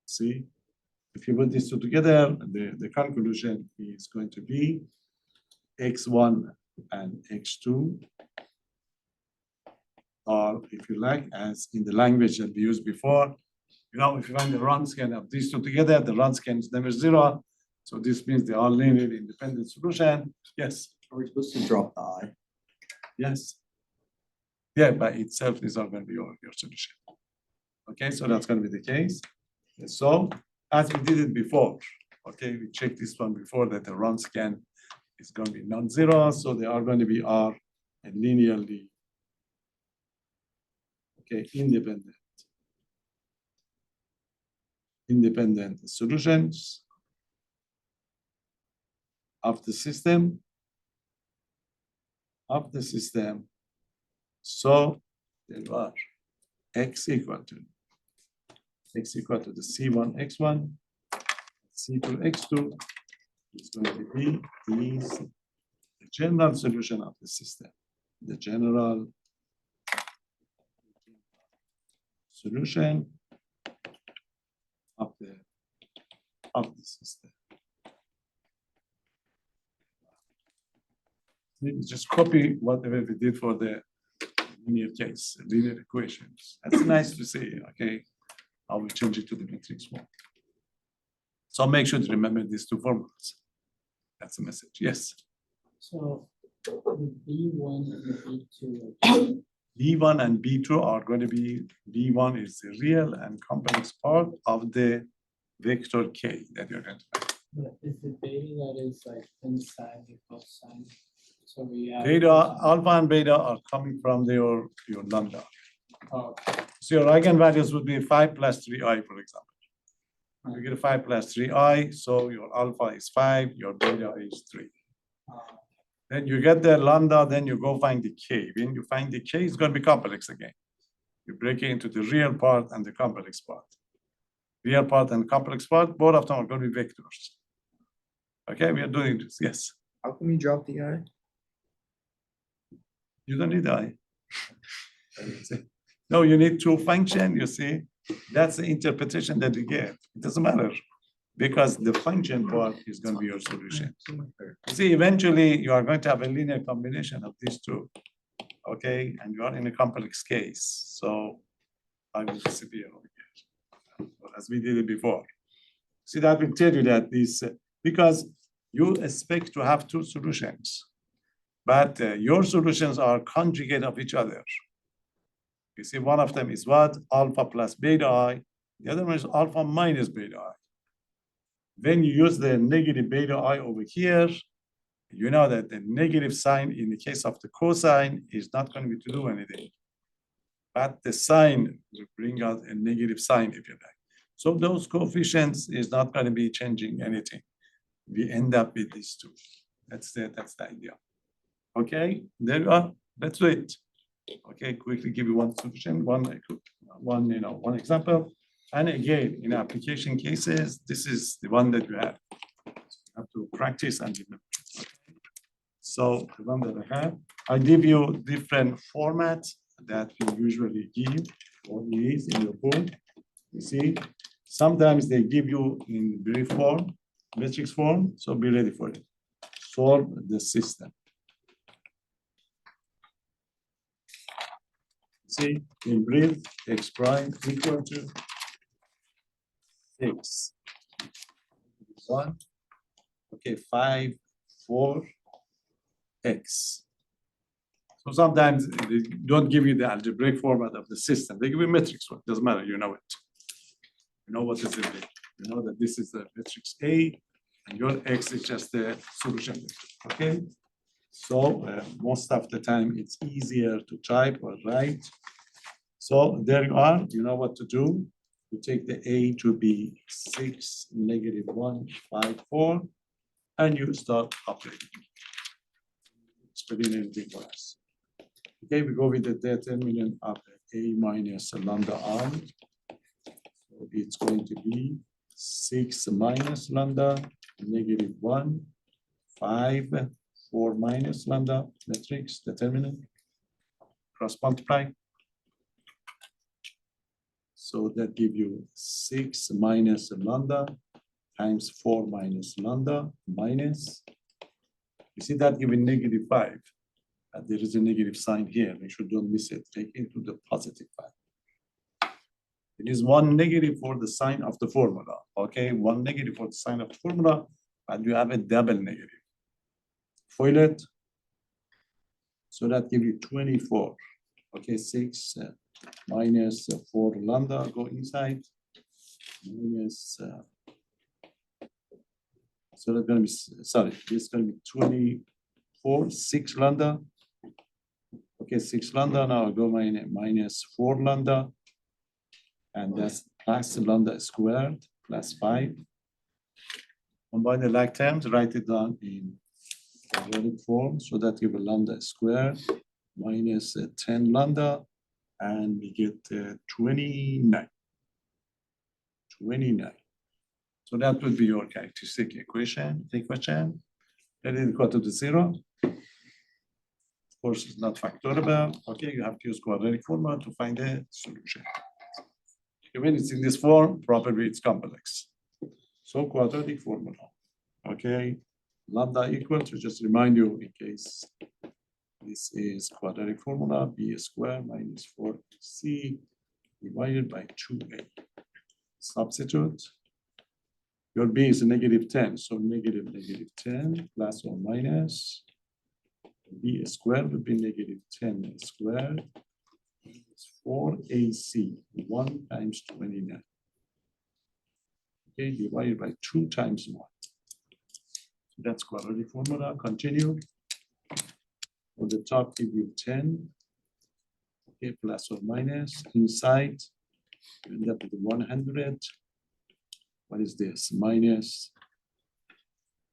See, if you put these two together, the conclusion is going to be x1 and x2, or if you like, as in the language that we used before, you know, if you find the Wronskian of these two together, the Wronskian is never zero. So this means they are linearly independent solution. Yes. Are we supposed to drop the I? Yes. Yeah, by itself, these are going to be your solution. Okay, so that's going to be the case. So as we did it before, okay, we checked this one before that the Wronskian is going to be non-zero, so they are going to be R and linearly, okay, independent solutions of the system. So there are x equal to the C1 x1, C2 x2 is going to be the general solution of the system. The general solution of the system. You just copy whatever we did for the linear case, linear equations. That's nice to see, okay, how we change it to the matrix form. So make sure to remember these two formulas. That's the message, yes. So the B1 and B2. B1 and B2 are going to be, B1 is the real and complex part of the vector K that you're going to find. But is the beta that is like inside the cosine? So we have. Beta, alpha and beta are coming from your lambda. Oh, So your eigenvalues would be 5 plus 3i, for example. You get a 5 plus 3i, so your alpha is 5, your beta is 3. Then you get the lambda, then you go find the k. When you find the k, it's going to be complex again. You break it into the real part and the complex part. Real part and complex part, both of them are going to be vectors. Okay, we are doing this, yes. How come you drop the I? You don't need I. No, you need true function, you see. That's the interpretation that you get. It doesn't matter because the function part is going to be your solution. See, eventually you are going to have a linear combination of these two. Okay, and you are in a complex case. So I will disappear over here, as we did it before. See, that will tell you that this, because you expect to have two solutions, but your solutions are conjugate of each other. You see, one of them is what? Alpha plus beta I. The other one is alpha minus beta I. When you use the negative beta I over here, you know that the negative sign in the case of the cosine is not going to be to do anything. But the sign will bring out a negative sign if you like. So those coefficients is not going to be changing anything. We end up with these two. That's the idea. Okay, there you are. Let's do it. Okay, quickly give you one solution, one example. And again, in application cases, this is the one that you have. You have to practice and remember. So the one that I have, I give you different formats that we usually give or use in your book. You see, sometimes they give you in brief form, matrix form, so be ready for it. Solve the system. See, in brief, x prime equal to 6, 1, okay, 5, 4, x. So sometimes they don't give you the algebraic format of the system. They give you matrix form. Doesn't matter, you know it. You know what is it? You know that this is the matrix A, and your x is just the solution. Okay. So most of the time it's easier to type or write. So there you are. You know what to do. You take the A to be 6, -1, 5, 4, and you start operating. Explaining anything for us. Okay, we go with the determinant of A minus lambda I. So it's going to be 6 minus lambda, -1, 5, 4 minus lambda, matrix, determinant, cross multiply. So that give you 6 minus lambda times 4 minus lambda minus. You see that giving -5. There is a negative sign here. Make sure don't miss it. Take it to the positive 5. It is 1 negative for the sign of the formula. Okay, 1 negative for the sign of the formula, and you have a double negative. Foil it. So that gives you 24. Okay, 6 minus 4 lambda go inside. Minus, so that's going to be, sorry, this is going to be 24, 6 lambda. Okay, 6 lambda, now I go minus 4 lambda. And that's plus lambda squared plus 5. Combine the like terms, write it down in quadratic form. So that give a lambda squared minus 10 lambda. And we get 29. 29. So that would be your characteristic equation. Take question. Let it equal to 0. Of course, it's not factorable. Okay, you have to use quadratic formula to find the solution. When it's in this form, probably it's complex. So quadratic formula. Okay, lambda equal to, just remind you in case this is quadratic formula, b squared minus 4c divided by 2a. Substitute. Your B is -10, so -10 plus or minus. B squared would be -10 squared. It's 4AC, 1 times 29. Okay, divided by 2 times 1. That's quadratic formula. Continue. On the top, give you 10. Okay, plus or minus. Inside, you end up with 100. What is this? Minus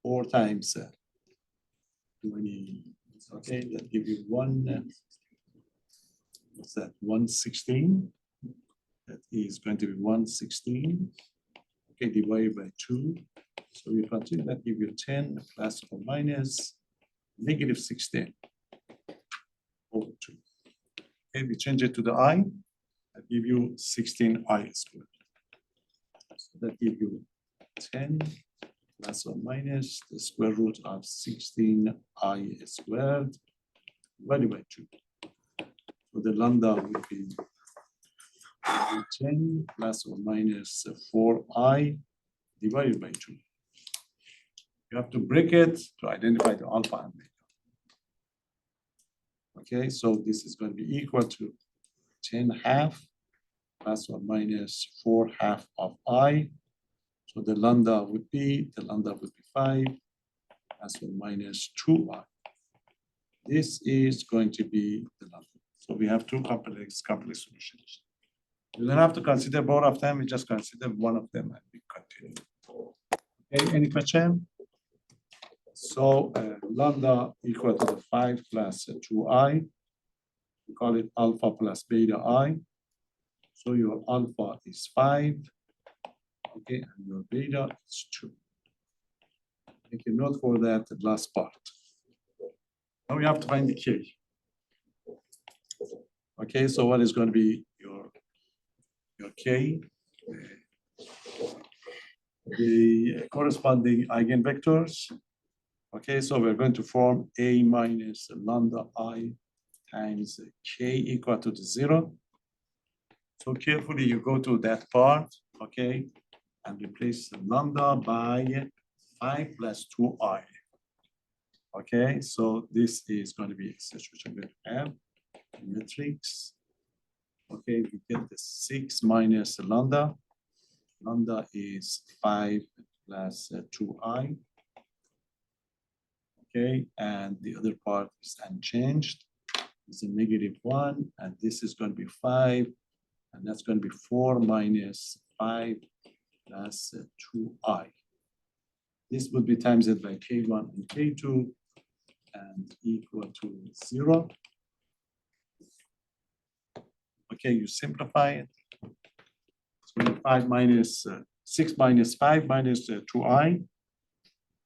4 times 20. Okay, that give you 1. What's that? 116. That is going to be 116. Okay, divided by 2. So we continue, that give you 10 plus or minus -16 over 2. Okay, we change it to the I. That give you 16I squared. So that give you 10 plus or minus the square root of 16I squared divided by 2. So the lambda would be 10 plus or minus 4I divided by 2. You have to break it to identify the alpha and beta. Okay, so this is going to be equal to 10 half plus or minus 4 half of I. So the lambda would be 5 plus or minus 2I. This is going to be the lambda. So we have two complex solutions. You don't have to consider both of them, we just consider one of them and we continue. Okay, any question? So lambda equal to the 5 plus 2I. We call it alpha plus beta I. So your alpha is 5. Okay, and your beta is 2. Make a note for that last part. Now we have to find the K. Okay, so what is going to be your K? The corresponding eigenvectors. Okay, so we're going to form A minus lambda I times K equal to 0. So carefully you go to that part, okay, and replace the lambda by 5 plus 2I. Okay, so this is going to be a situation we're going to have matrix. Okay, we get the 6 minus lambda. Lambda is 5 plus 2I. Okay, and the other part is unchanged. It's a -1, and this is going to be 5, and that's going to be 4 minus 5 plus 2I. This would be times it by K1 and K2 and equal to 0. Okay, you simplify it. So 5 minus 6 minus 5 minus 2I.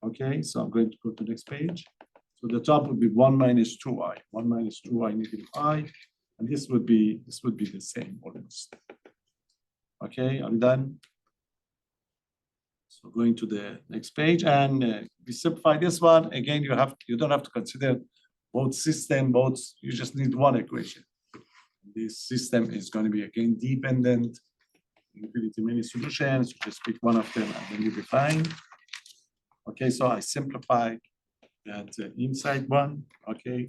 Okay, so I'm going to go to the next page. So the top would be 1 minus 2I, 1 minus 2I -I, and this would be the same almost. Okay, I'm done. So going to the next page, and we simplify this one. Again, you don't have to consider both system, you just need one equation. This system is going to be again dependent. Infinity many solutions, you just pick one of them and then you define. Okay, so I simplify that inside one. Okay,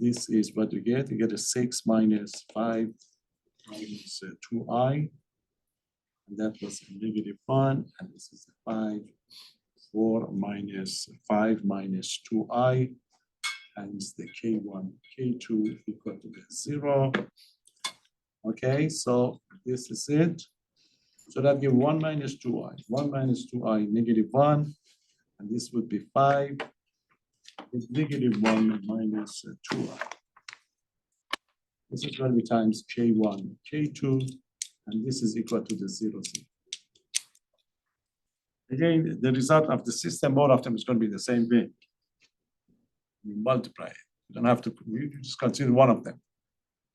this is what you get. You get a 6 minus 5 minus 2I. And that was a -1, and this is a 5, 4 minus 5 minus 2I, and it's the K1, K2 equal to the 0. Okay, so this is it. So that gives 1 minus 2I, 1 minus 2I, -1, and this would be 5. It's -1 minus 2I. This is going to be times K1, K2, and this is equal to the 0, 0. Again, the result of the system, both of them is going to be the same thing. You multiply it. You don't have to, you just consider one of them.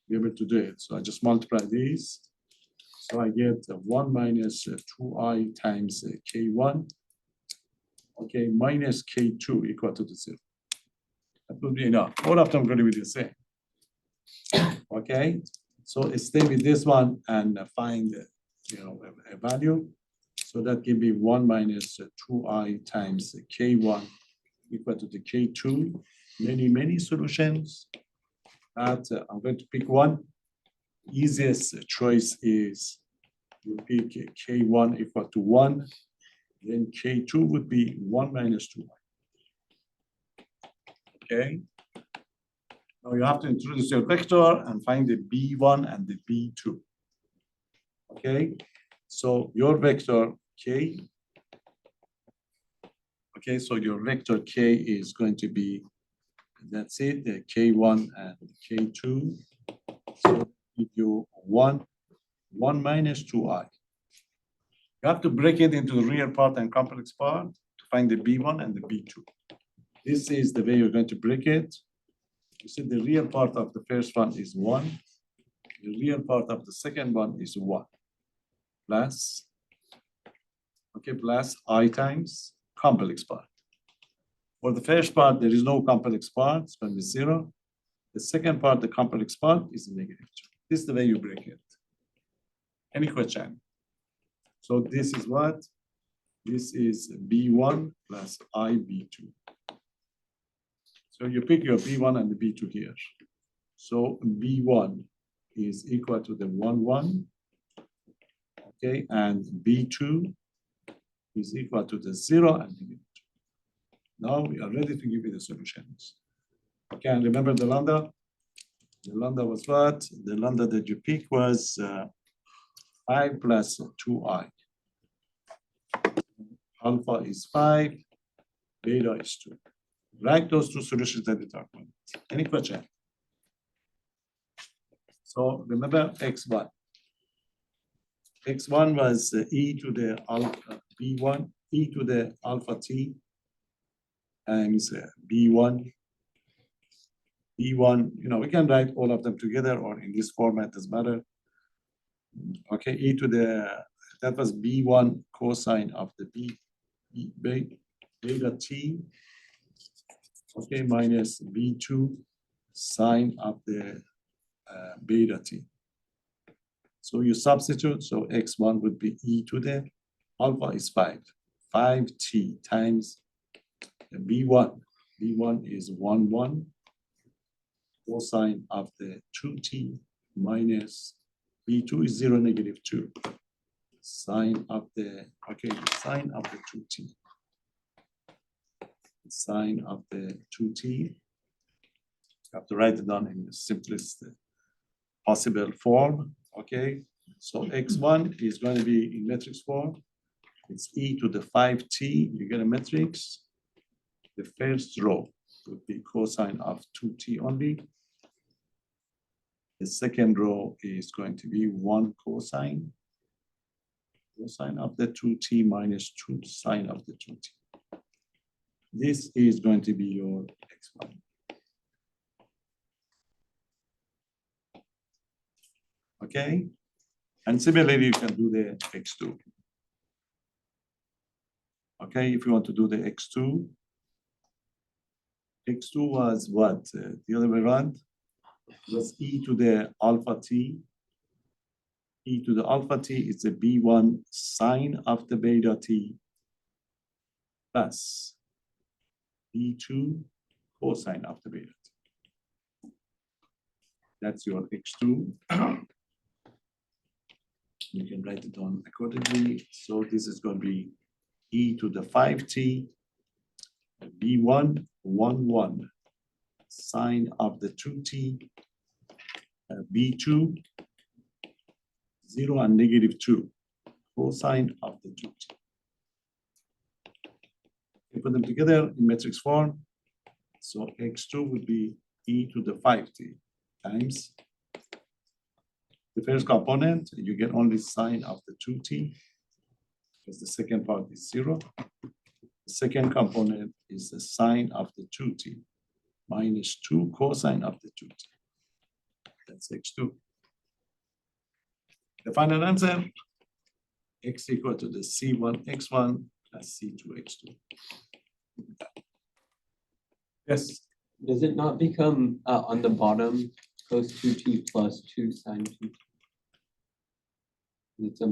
Be able to do it. So I just multiply these. So I get 1 minus 2I times K1. Okay, minus K2 equal to the 0. That would be enough. All of them are going to be the same. Okay, so stay with this one and find a value. So that can be 1 minus 2i times k1 equal to the k2. Many solutions. But I'm going to pick one. Easiest choice is you pick k1 equal to 1. Then k2 would be 1 minus 2i. Okay. Now you have to introduce your vector and find the b1 and the b2. Okay. So your vector k. Okay, so your vector k is going to be, that's it, the k1 and k2. So give you 1 minus 2i. You have to break it into the real part and complex part to find the b1 and the b2. This is the way you're going to break it. You see the real part of the first one is 1. The real part of the second one is 1. Plus, okay, plus I times complex part. For the first part, there is no complex part, it's going to be 0. The second part, the complex part, is negative 2. This is the way you break it. Any question? So this is what? This is b1 plus ib2. So you pick your b1 and the b2 here. So b1 is equal to the 1, 1. Okay, and b2 is equal to the 0 and negative 2. Now we are ready to give you the solutions. Okay, and remember the lambda? The lambda was what? The lambda that you picked was 5 plus 2i. Alpha is 5, beta is 2. Write those two solutions that we talked about. Any question? So remember x1. x1 was e to the alpha b1, e to the alpha t times b1. b1, we can write all of them together or in this format, doesn't matter. Okay, e to the, that was b1 cosine of the beta t, okay, minus b2 sine of the beta t. So you substitute, so x1 would be e to the alpha is 5t times the b1. b1 is 1, 1 cosine of the 2t minus b2 is 0, negative 2 sine of the, okay, sine of the 2t. Sine of the 2t. You have to write it down in the simplest possible form. Okay, so x1 is going to be in matrix form. It's e to the 5t. You get a matrix. The first row would be cosine of 2t only. The second row is going to be 1 cosine of the 2t minus 2 sine of the 2t. This is going to be your x1. Okay, and similarly, you can do the x2. Okay, if you want to do the x2, x2 was what? The other way around was e to the alpha t. E to the alpha t is the b1 sine of the beta t plus b2 cosine of the beta t. That's your x2. You can write it down accordingly. So this is going to be e to the 5t, b1, 1, 1, sine of the 2t, b2, 0 and negative 2, cosine of the 2t. You put them together in matrix form. So x2 would be e to the 5t times the first component, you get only sine of the 2t, because the second part is 0. The second component is the sine of the 2t minus 2 cosine of the 2t. That's x2. The final answer, x equal to the c1 x1 plus c2 x2. Yes. Does it not become on the bottom cos 2t plus 2 sine 2t? It's a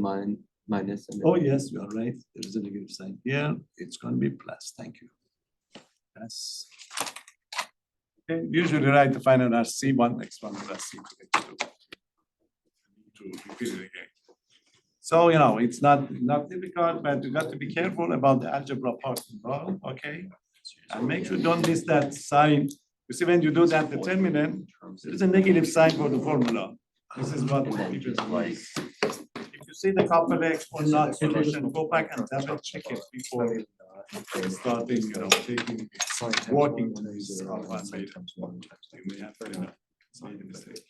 minus. And then- Oh, yes, you are right. There is a negative sign here. It's gonna be plus. Thank you. Yes. Okay, usually write the final as C1, X1 plus C2. To repeat it again. So, you know, it's not difficult, but you got to be careful about the algebra part involved, okay? And make sure don't miss that sign. You see, when you do that determinant, there is a negative sign for the formula. This is what And then people just like. like, If you see the complex or not solution, go back and double check it before starting, you know, taking, working on this alpha and beta. You may have made a mistake.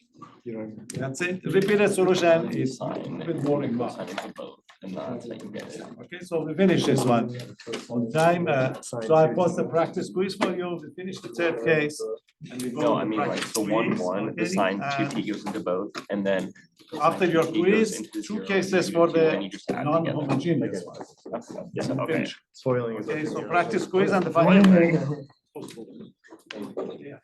You know, That's it. Repeated solution is a sign, bit more equal involved. sign into both, and that's how you get it. Okay, so we finish this one on time. So I post the practice quiz for you. We finish the third case. And we go No, on I the mean like practice the quiz, 1, the okay? sign And 2t goes into both, and then. the after sign your 2t goes quiz, into the 2 zero, cases you for do two, then the you just add together. non-homogeneous one. Yeah, And okay. finish. spoiling. Okay, so practice quiz and the final. Yeah.